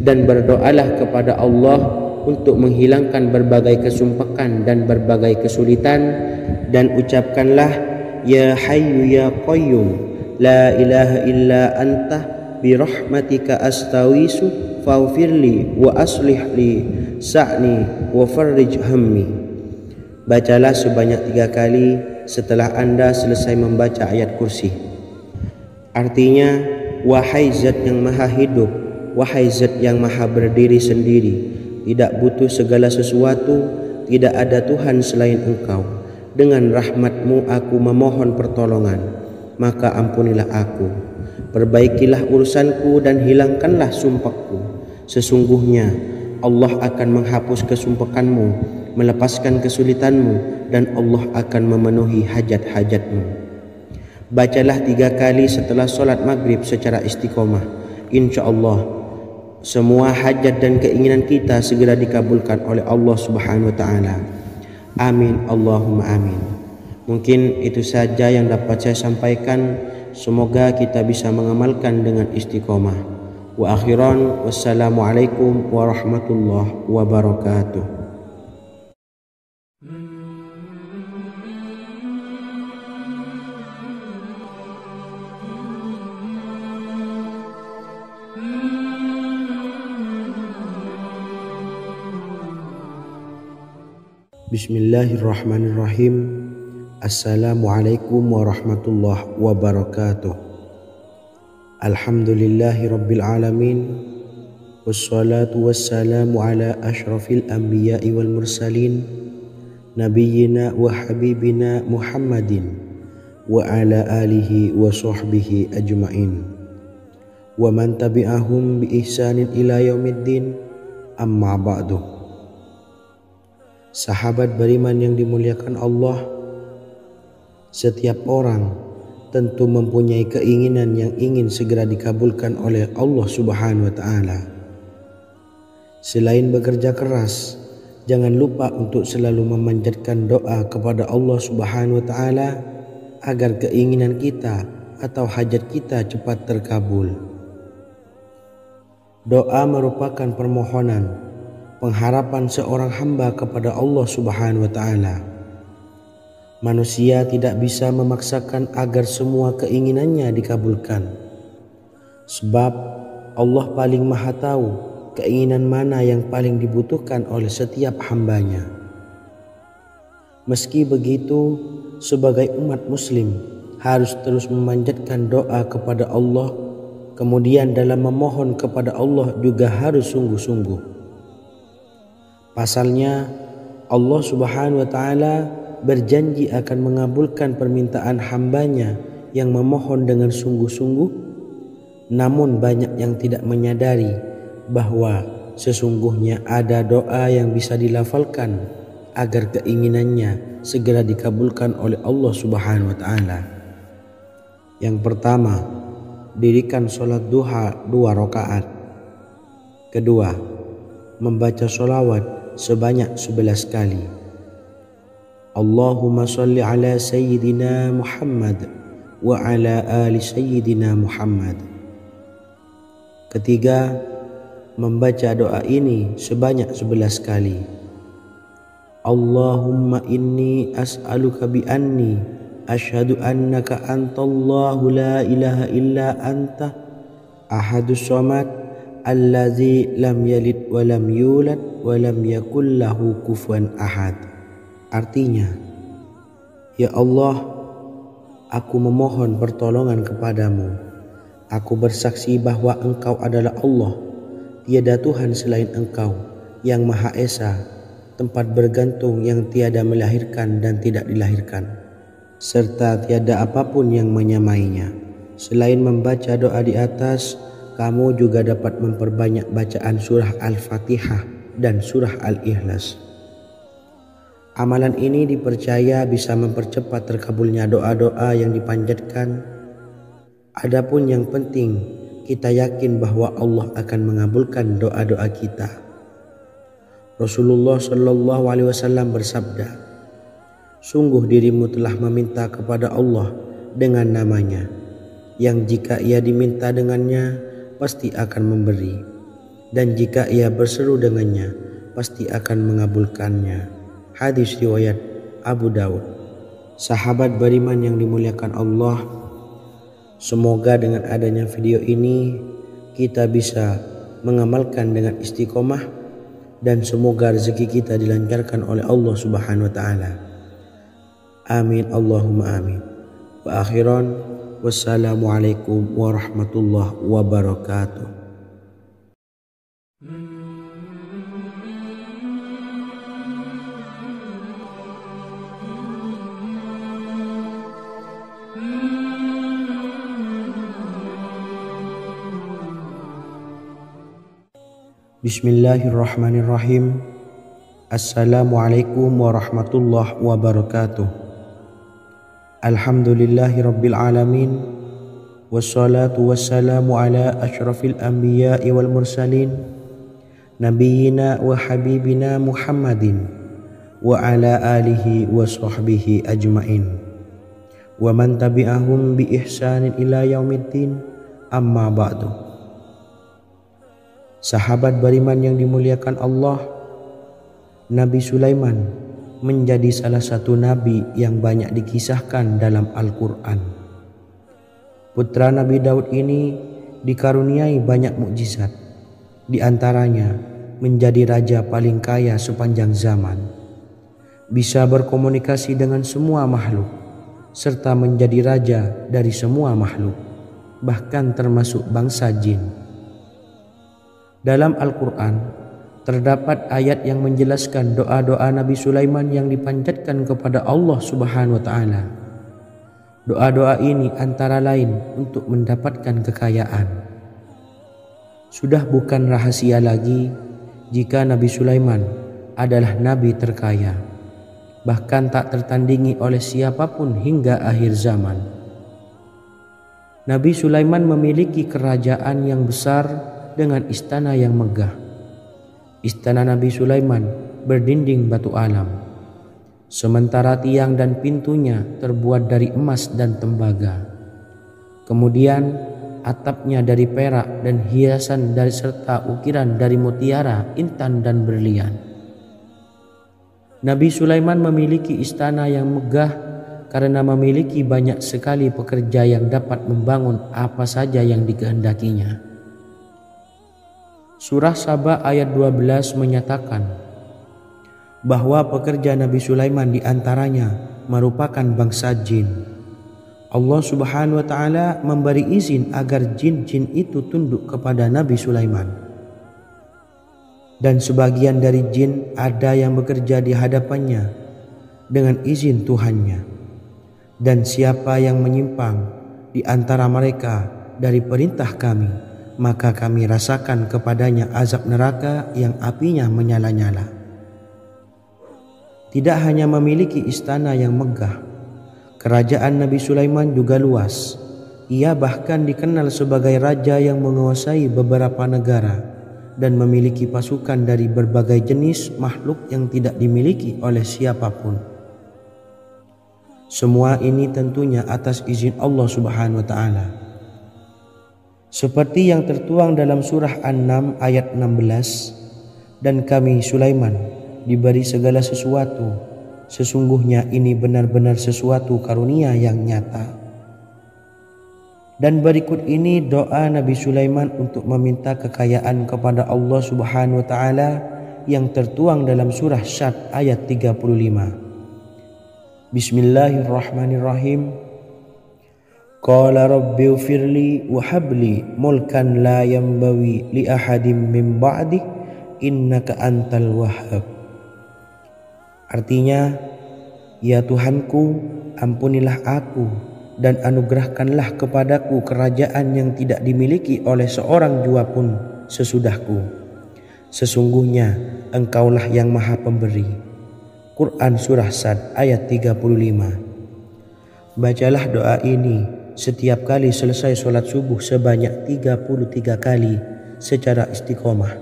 dan berdoalah kepada Allah untuk menghilangkan berbagai kesumpakan dan berbagai kesulitan, dan ucapkanlah, ya hayyu ya qayyum la ilaha illa anta birahmatika astawisu faghfirli wa aslih li sa'ni wa farrij hammi. Bacalah sebanyak 3 kali setelah Anda selesai membaca ayat kursi. Artinya, wahai zat yang maha hidup, wahai zat yang maha berdiri sendiri, tidak butuh segala sesuatu, tidak ada Tuhan selain Engkau. Dengan rahmat-Mu aku memohon pertolongan, maka ampunilah aku. Perbaikilah urusanku dan hilangkanlah sumpahku. Sesungguhnya Allah akan menghapus kesumpakanmu, melepaskan kesulitanmu, dan Allah akan memenuhi hajat-hajatmu. Bacalah 3 kali setelah sholat maghrib secara istiqomah. Insya Allah semua hajat dan keinginan kita segera dikabulkan oleh Allah subhanahu wa ta'ala. Amin Allahumma amin. Mungkin itu saja yang dapat saya sampaikan. Semoga kita bisa mengamalkan dengan istiqomah. Wa akhiran, wassalamualaikum warahmatullahi wabarakatuh. Bismillahirrahmanirrahim. Assalamualaikum warahmatullahi wabarakatuh. Alhamdulillahi rabbil alamin, wassalatu wassalamu ala ashrafil anbiya'i wal mursalin, nabiyyina wa habibina Muhammadin wa ala alihi wa sahbihi ajma'in wa man tabi'ahum bi ihsanin ila yaumiddin, amma ba'du. Sahabat beriman yang dimuliakan Allah, setiap orang tentu mempunyai keinginan yang ingin segera dikabulkan oleh Allah Subhanahu wa taala. Selain bekerja keras, jangan lupa untuk selalu memanjatkan doa kepada Allah Subhanahu wa taala agar keinginan kita atau hajat kita cepat terkabul. Doa merupakan permohonan, pengharapan seorang hamba kepada Allah Subhanahu wa taala. Manusia tidak bisa memaksakan agar semua keinginannya dikabulkan. Sebab Allah paling maha tahu keinginan mana yang paling dibutuhkan oleh setiap hambanya. Meski begitu, sebagai umat muslim harus terus memanjatkan doa kepada Allah, kemudian dalam memohon kepada Allah juga harus sungguh-sungguh. Pasalnya Allah Subhanahu wa taala berjanji akan mengabulkan permintaan hambanya yang memohon dengan sungguh-sungguh. Namun banyak yang tidak menyadari bahwa sesungguhnya ada doa yang bisa dilafalkan agar keinginannya segera dikabulkan oleh Allah Subhanahu wa taala. Yang pertama, dirikan sholat duha 2 rakaat. Kedua, membaca sholawat sebanyak 11 kali. Allahumma sholli ala sayyidina Muhammad wa ala ali sayyidina Muhammad. Ketiga, membaca doa ini sebanyak 11 kali. Allahumma inni as'aluka bi anni asyhadu annaka antallahu la ilaha illa anta ahadus samad allazi lam yalid wa lam yulad wa lam yakul lahu kufuwan ahad. Artinya, ya Allah, aku memohon pertolongan kepadamu. Aku bersaksi bahwa Engkau adalah Allah, tiada Tuhan selain Engkau yang Maha Esa, tempat bergantung yang tiada melahirkan dan tidak dilahirkan, serta tiada apapun yang menyamainya. Selain membaca doa di atas, kamu juga dapat memperbanyak bacaan surah Al-Fatihah dan surah Al-Ikhlas. Amalan ini dipercaya bisa mempercepat terkabulnya doa-doa yang dipanjatkan. Adapun yang penting, kita yakin bahwa Allah akan mengabulkan doa-doa kita. Rasulullah Shallallahu Alaihi Wasallam bersabda, sungguh dirimu telah meminta kepada Allah dengan namanya, yang jika ia diminta dengannya pasti akan memberi, dan jika ia berseru dengannya pasti akan mengabulkannya. Hadis riwayat Abu Dawud. Sahabat beriman yang dimuliakan Allah, semoga dengan adanya video ini kita bisa mengamalkan dengan istiqomah, dan semoga rezeki kita dilancarkan oleh Allah Subhanahu wa taala. Amin Allahumma amin. Wa akhiran, wassalamualaikum warahmatullahi wabarakatuh. Bismillahirrahmanirrahim. Assalamualaikum warahmatullahi wabarakatuh. Alhamdulillahi rabbil alamin, wassalatu wassalamu ala asyrafil anbiya'i wal mursalin, nabiyyina wa habibina Muhammadin wa ala alihi wa sahbihi ajma'in wa man tabi'ahum bi ihsanin ila yaumiddin, amma ba'du. Sahabat beriman yang dimuliakan Allah, Nabi Sulaiman menjadi salah satu nabi yang banyak dikisahkan dalam Al-Quran. Putra Nabi Daud ini dikaruniai banyak mukjizat, di antaranya menjadi raja paling kaya sepanjang zaman, bisa berkomunikasi dengan semua makhluk, serta menjadi raja dari semua makhluk, bahkan termasuk bangsa jin. Dalam Al-Quran, terdapat ayat yang menjelaskan doa-doa Nabi Sulaiman yang dipanjatkan kepada Allah Subhanahu wa taala. Doa-doa ini antara lain untuk mendapatkan kekayaan. Sudah bukan rahasia lagi jika Nabi Sulaiman adalah nabi terkaya, bahkan tak tertandingi oleh siapapun hingga akhir zaman. Nabi Sulaiman memiliki kerajaan yang besar dengan istana yang megah. Istana Nabi Sulaiman berdinding batu alam, sementara tiang dan pintunya terbuat dari emas dan tembaga. Kemudian atapnya dari perak dan hiasan dari serta ukiran dari mutiara, intan dan berlian. Nabi Sulaiman memiliki istana yang megah karena memiliki banyak sekali pekerja yang dapat membangun apa saja yang dikehendakinya. Surah Saba ayat 12 menyatakan bahwa pekerja Nabi Sulaiman diantaranya merupakan bangsa jin. Allah Subhanahu wa taala memberi izin agar jin-jin itu tunduk kepada Nabi Sulaiman. Dan sebagian dari jin ada yang bekerja di hadapannya dengan izin Tuhannya. Dan siapa yang menyimpang di antara mereka dari perintah kami, maka kami rasakan kepadanya azab neraka yang apinya menyala-nyala. Tidak hanya memiliki istana yang megah, kerajaan Nabi Sulaiman juga luas. Ia bahkan dikenal sebagai raja yang menguasai beberapa negara dan memiliki pasukan dari berbagai jenis makhluk yang tidak dimiliki oleh siapapun. Semua ini tentunya atas izin Allah Subhanahu wa taala. Seperti yang tertuang dalam surah An-Naml ayat 16, dan kami Sulaiman diberi segala sesuatu, sesungguhnya ini benar-benar sesuatu karunia yang nyata. Dan berikut ini doa Nabi Sulaiman untuk meminta kekayaan kepada Allah Subhanahu wa taala yang tertuang dalam surah Syad ayat 35. Bismillahirrahmanirrahim. Qala rabbi ufirli wa habli mulkan la yanbawi li ahadim min ba'di innaka antal wahhab. Artinya, ya Tuhanku, ampunilah aku dan anugerahkanlah kepadaku kerajaan yang tidak dimiliki oleh seorang jua pun sesudahku. Sesungguhnya Engkaulah yang Maha Pemberi. Quran Surah Sad ayat 35. Bacalah doa ini setiap kali selesai sholat subuh sebanyak 33 kali secara istiqomah.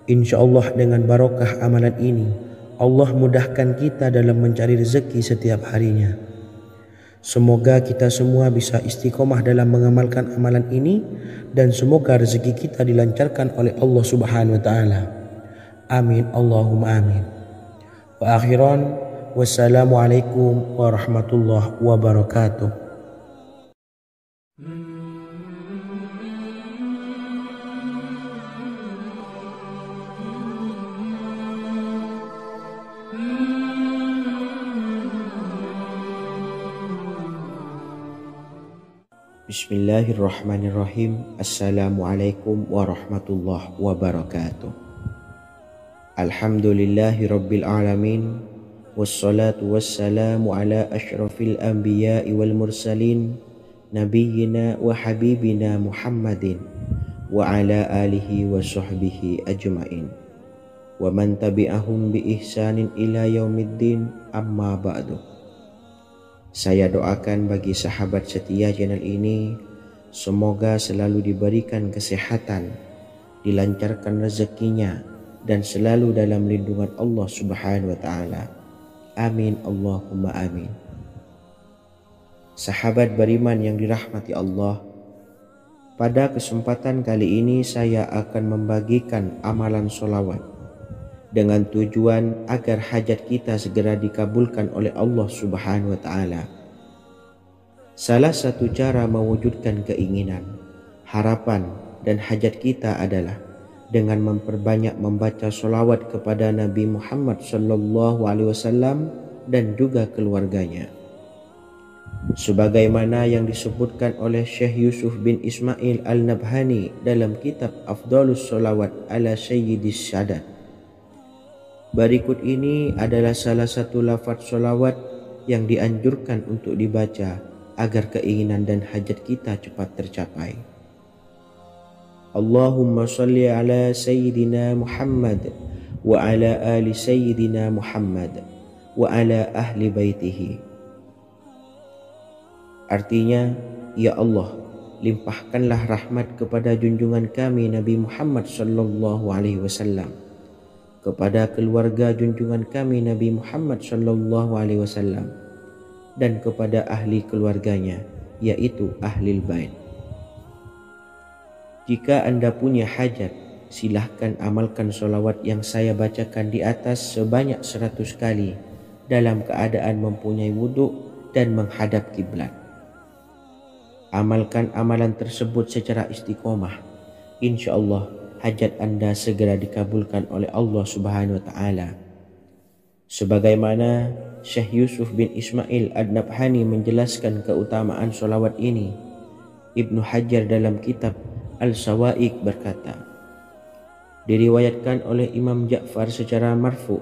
Insya Allah dengan barokah amalan ini, Allah mudahkan kita dalam mencari rezeki setiap harinya. Semoga kita semua bisa istiqomah dalam mengamalkan amalan ini, dan semoga rezeki kita dilancarkan oleh Allah Subhanahu wa taala. Amin Allahumma amin. Wa akhiran, wassalamualaikum warahmatullahi wabarakatuh. Bismillahirrahmanirrahim. Assalamualaikum warahmatullahi wabarakatuh. Alhamdulillahi rabbil alamin. Wassalatu wassalamu ala ashrafil anbiya'i wal mursalin, nabiyyina wa habibina Muhammadin wa ala alihi wa sahbihi ajma'in wa man tabi'ahum bi ihsanin ila yaumiddin, amma ba'du. Saya doakan bagi sahabat setia channel ini, semoga selalu diberikan kesehatan, dilancarkan rezekinya, dan selalu dalam lindungan Allah Subhanahu wa taala. Amin Allahumma amin. Sahabat beriman yang dirahmati Allah, pada kesempatan kali ini saya akan membagikan amalan sholawat dengan tujuan agar hajat kita segera dikabulkan oleh Allah Subhanahu wa taala. Salah satu cara mewujudkan keinginan, harapan, dan hajat kita adalah dengan memperbanyak membaca sholawat kepada Nabi Muhammad SAW dan juga keluarganya. Sebagaimana yang disebutkan oleh Syekh Yusuf bin Ismail Al-Nabhani dalam kitab Afdalus Sholawat ala Sayyidis Sadat, Berikut ini adalah salah satu lafaz sholawat yang dianjurkan untuk dibaca agar keinginan dan hajat kita cepat tercapai. Allahumma salli ala Sayyidina Muhammad wa ala ali Sayyidina Muhammad wa ala ahli baitihi. Artinya, ya Allah, limpahkanlah rahmat kepada junjungan kami Nabi Muhammad sallallahu alaihi wasallam, kepada keluarga junjungan kami Nabi Muhammad sallallahu alaihi wasallam, dan kepada ahli keluarganya, yaitu ahlil bait. Jika anda punya hajat, silahkan amalkan solawat yang saya bacakan di atas sebanyak 100 kali dalam keadaan mempunyai wuduk dan menghadap kiblat. Amalkan amalan tersebut secara istiqomah. InsyaAllah hajat anda segera dikabulkan oleh Allah Subhanahu wa Ta'ala. Sebagaimana Syekh Yusuf bin Ismail Ad-Nabhani menjelaskan keutamaan solawat ini, Ibnu Hajar dalam kitab Al-Sawa'iq berkata, diriwayatkan oleh Imam Ja'far secara marfu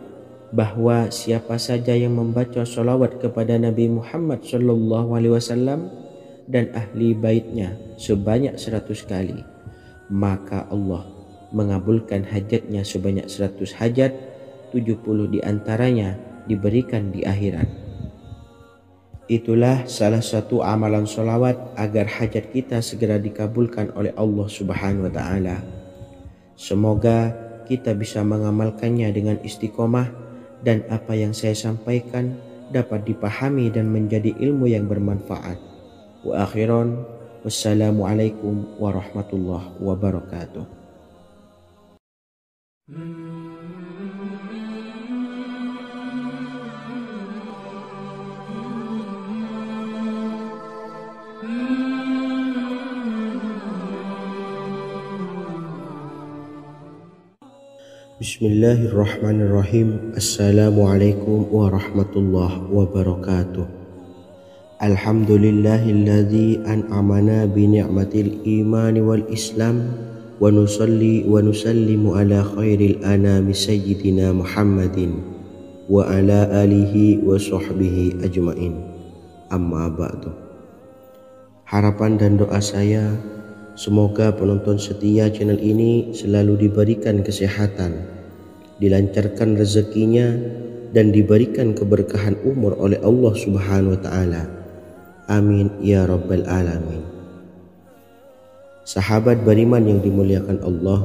bahwa siapa saja yang membaca solawat kepada Nabi Muhammad sallallahu alaihi wasallam dan ahli baitnya sebanyak 100 kali, maka Allah mengabulkan hajatnya sebanyak 100 hajat, 70 diantaranya diberikan di akhirat. Itulah salah satu amalan solawat agar hajat kita segera dikabulkan oleh Allah Subhanahu wa Ta'ala. Semoga kita bisa mengamalkannya dengan istiqomah dan apa yang saya sampaikan dapat dipahami dan menjadi ilmu yang bermanfaat. Wa akhiran, wassalamualaikum warahmatullahi wabarakatuh. Bismillahirrahmanirrahim. Assalamualaikum warahmatullahi wabarakatuh. Alhamdulillahilladzi an'amana bi ni'matil imani wal islam wa nusalli wa nusallimu ala khairil anami sayyidina Muhammadin wa ala alihi wa sahbihi ajmain. Amma ba'du. Harapan dan doa saya, semoga penonton setia channel ini selalu diberikan kesehatan, dilancarkan rezekinya, dan diberikan keberkahan umur oleh Allah Subhanahu wa Ta'ala. Amin ya rabbal alamin. Sahabat beriman yang dimuliakan Allah,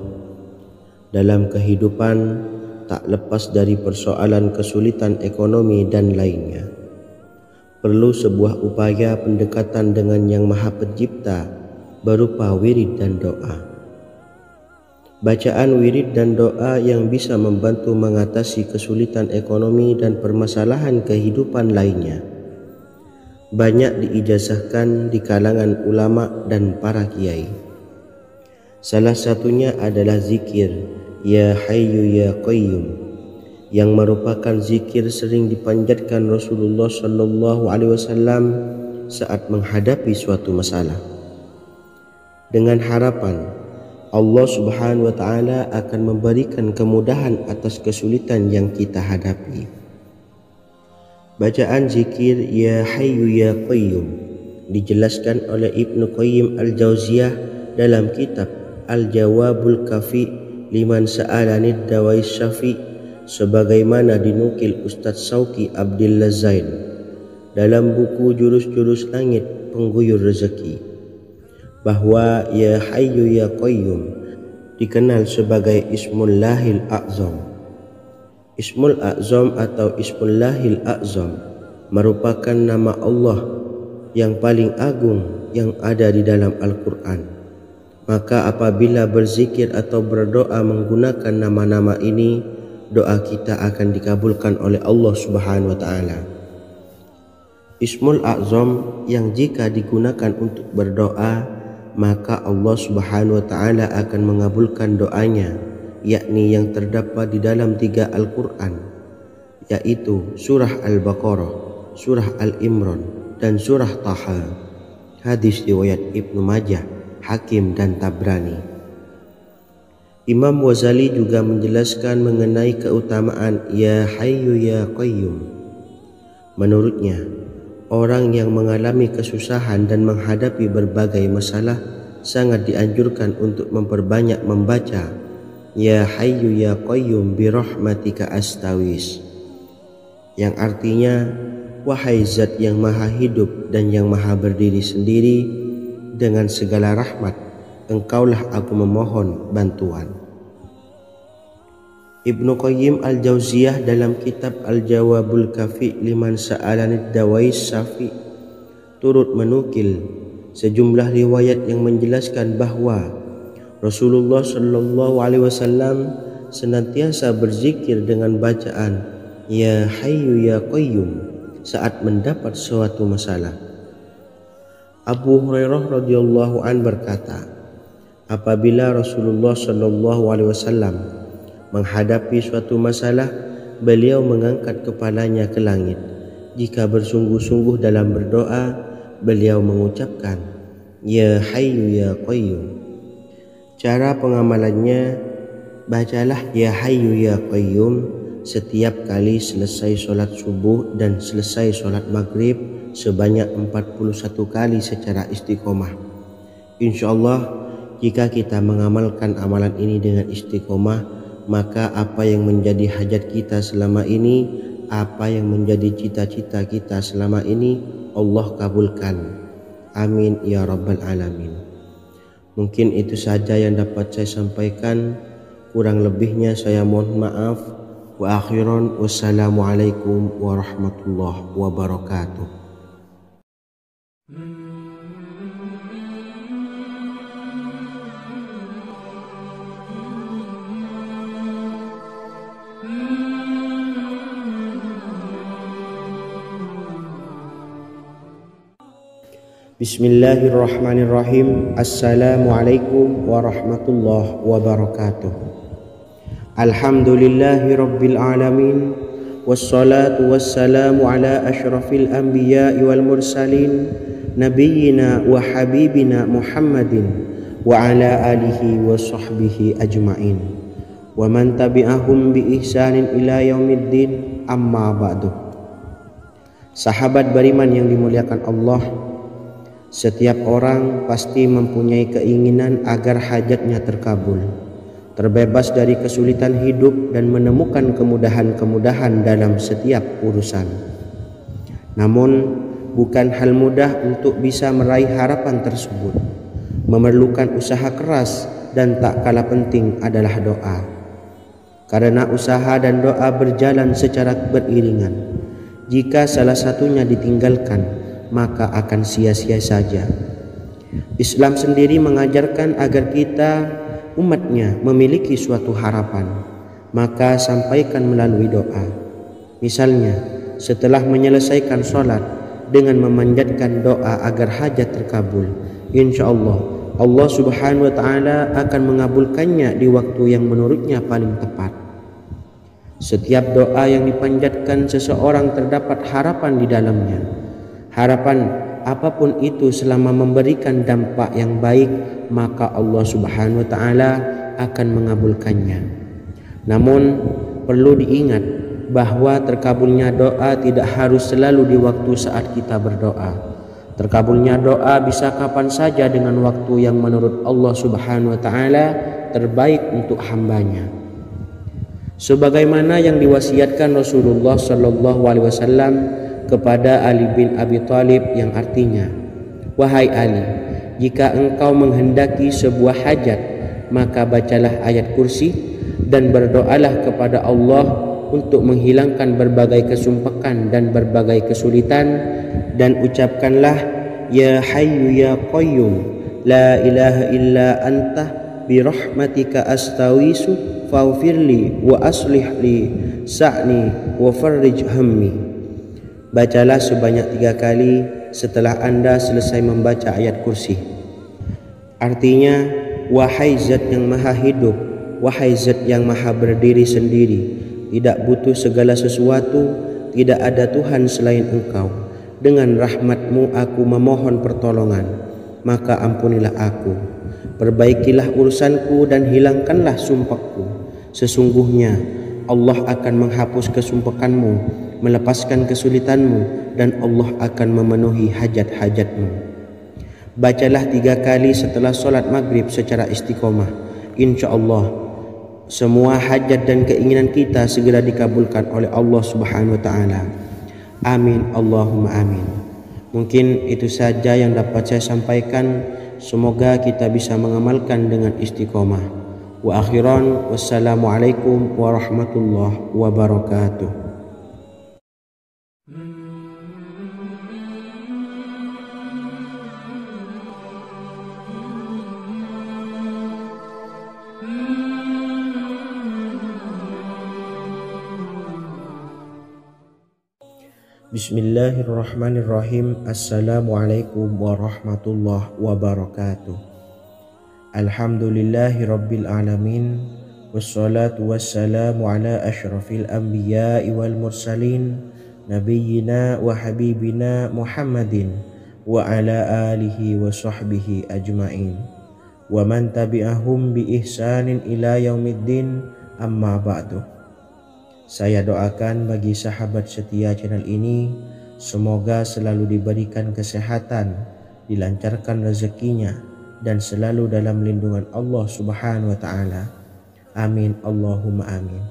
dalam kehidupan tak lepas dari persoalan kesulitan ekonomi dan lainnya. Perlu sebuah upaya pendekatan dengan Yang Maha Pencipta berupa wirid dan doa. Bacaan wirid dan doa yang bisa membantu mengatasi kesulitan ekonomi dan permasalahan kehidupan lainnya banyak diijazahkan di kalangan ulama dan para kiai. Salah satunya adalah zikir Ya Hayyu Ya Qayyum, yang merupakan zikir sering dipanjatkan Rasulullah sallallahu alaihi wasallam saat menghadapi suatu masalah, dengan harapan Allah Subhanahu wa Ta'ala akan memberikan kemudahan atas kesulitan yang kita hadapi. Bacaan zikir Ya Hayyu Ya Qayyum dijelaskan oleh Ibnu Qayyim Al-Jauziyah dalam kitab Al-Jawabul Kafi liman sa'alanid dawais syafi, sebagaimana dinukil Ustaz Sauki Abdillah Zain dalam buku Jurus-Jurus Langit Pengguyur Rezeki, bahwa Ya Hayyu Ya Qayyum dikenal sebagai Ismullahil A'zam. Ismul A'zam atau Ismullahil A'zam merupakan nama Allah yang paling agung yang ada di dalam Al-Quran. Maka apabila berzikir atau berdoa menggunakan nama-nama ini, doa kita akan dikabulkan oleh Allah Subhanahu wa Ta'ala. Ismul A'zam yang jika digunakan untuk berdoa, maka Allah Subhanahu wa Ta'ala akan mengabulkan doanya, yakni yang terdapat di dalam 3 Al-Quran, yaitu surah Al-Baqarah, surah Al-Imran, dan surah Taha. Hadis riwayat Ibnu Majah, Hakim, dan Tabrani. Imam Ghazali juga menjelaskan mengenai keutamaan Ya Hayyu Ya Qayyum. Menurutnya, orang yang mengalami kesusahan dan menghadapi berbagai masalah sangat dianjurkan untuk memperbanyak membaca Ya Hayyu Ya Qayyum bi rahmatika astawis, yang artinya, wahai zat yang maha hidup dan yang maha berdiri sendiri, dengan segala rahmat engkaulah aku memohon bantuan. Ibnu Qayyim al-Jauziyah dalam kitab Al-Jawabul Kafi liman sa'alanid dawais syafi turut menukil sejumlah riwayat yang menjelaskan bahwa Rasulullah Shallallahu Alaihi Wasallam senantiasa berzikir dengan bacaan Ya Hayyu Ya Qayyum saat mendapat suatu masalah. Abu Hurairah radhiyallahu an berkata, apabila Rasulullah Shallallahu Alaihi Wasallam menghadapi suatu masalah, beliau mengangkat kepalanya ke langit. Jika bersungguh-sungguh dalam berdoa, beliau mengucapkan Ya Hayyu Ya Qayyum. Cara pengamalannya, bacalah Ya Hayyu Ya Qayyum setiap kali selesai sholat subuh dan selesai sholat maghrib sebanyak 41 kali secara istiqomah. Insyaallah, jika kita mengamalkan amalan ini dengan istiqomah, maka apa yang menjadi hajat kita selama ini, apa yang menjadi cita-cita kita selama ini, Allah kabulkan. Amin ya rabbal alamin. Mungkin itu saja yang dapat saya sampaikan. Kurang lebihnya saya mohon maaf. Wa akhiran, wassalamualaikum warahmatullahi wabarakatuh. Bismillahirrahmanirrahim. Assalamualaikum warahmatullahi wabarakatuh. Alhamdulillahi rabbil alamin, wassalatu wassalamu ala ashrafil anbiya'i wal mursalin, nabiyyina wa habibina Muhammadin wa ala alihi wa sahbihi ajma'in wa man tabi'ahum bi ihsanin ila yaumiddin, amma ba'du. Sahabat beriman yang dimuliakan Allah, setiap orang pasti mempunyai keinginan agar hajatnya terkabul, terbebas dari kesulitan hidup dan menemukan kemudahan-kemudahan dalam setiap urusan. Namun, bukan hal mudah untuk bisa meraih harapan tersebut. Memerlukan usaha keras dan tak kalah penting adalah doa. Karena usaha dan doa berjalan secara beriringan. Jika salah satunya ditinggalkan, maka akan sia-sia saja. Islam sendiri mengajarkan agar kita umatnya memiliki suatu harapan, maka sampaikan melalui doa. Misalnya, setelah menyelesaikan sholat dengan memanjatkan doa agar hajat terkabul, insyaallah Allah Subhanahu wa Ta'ala akan mengabulkannya di waktu yang menurutnya paling tepat. Setiap doa yang dipanjatkan seseorang terdapat harapan di dalamnya. Harapan apapun itu selama memberikan dampak yang baik, maka Allah Subhanahu wa Ta'ala akan mengabulkannya. Namun perlu diingat bahwa terkabulnya doa tidak harus selalu di waktu saat kita berdoa. Terkabulnya doa bisa kapan saja dengan waktu yang menurut Allah Subhanahu wa Ta'ala terbaik untuk hambanya. Sebagaimana yang diwasiatkan Rasulullah Shallallahu Alaihi Wasallam kepada Ali bin Abi Thalib, yang artinya, wahai Ali, jika engkau menghendaki sebuah hajat, maka bacalah ayat kursi dan berdoalah kepada Allah untuk menghilangkan berbagai kesumpakan dan berbagai kesulitan, dan ucapkanlah Ya Hayyu Ya Qayyum la ilaha illa anta bi rahmatika astawisu faghfirli wa aslih li sa'ni wa farrij hammi. Bacalah sebanyak 3 kali setelah Anda selesai membaca ayat kursi. Artinya, wahai zat yang maha hidup, wahai zat yang maha berdiri sendiri, tidak butuh segala sesuatu, tidak ada Tuhan selain Engkau. Dengan rahmat-Mu aku memohon pertolongan, maka ampunilah aku. Perbaikilah urusanku dan hilangkanlah sumpahku. Sesungguhnya Allah akan menghapus kesumpahanmu, melepaskan kesulitanmu, dan Allah akan memenuhi hajat-hajatmu. Bacalah 3 kali setelah solat maghrib secara istiqomah. Insya Allah semua hajat dan keinginan kita segera dikabulkan oleh Allah Subhanahu wa Ta'ala. Amin Allahumma amin. Mungkin itu saja yang dapat saya sampaikan. Semoga kita bisa mengamalkan dengan istiqomah. Wa akhiran, wassalamualaikum warahmatullahi wabarakatuh. Bismillahirrahmanirrahim. Assalamualaikum warahmatullahi wabarakatuh. Alhamdulillahi rabbil alamin. Wassalatu wassalamu ala ashrafil anbiya'i wal mursalin, nabiyyina wa habibina Muhammadin wa ala alihi wa sahbihi ajma'in, wa man tabi'ahum bi ihsanin ila yaumiddin, amma ba'du. Saya doakan bagi sahabat setia channel ini, semoga selalu diberikan kesehatan, dilancarkan rezekinya, dan selalu dalam lindungan Allah Subhanahu wa Ta'ala. Amin Allahumma amin.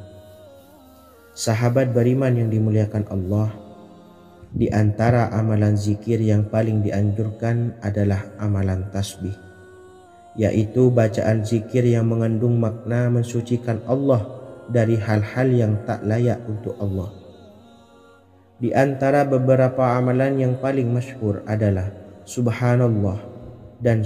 Sahabat beriman yang dimuliakan Allah, di antara amalan zikir yang paling dianjurkan adalah amalan tasbih, yaitu bacaan zikir yang mengandung makna mensucikan Allah dari hal-hal yang tak layak untuk Allah. Di antara beberapa amalan yang paling masyhur adalah Subhanallah dan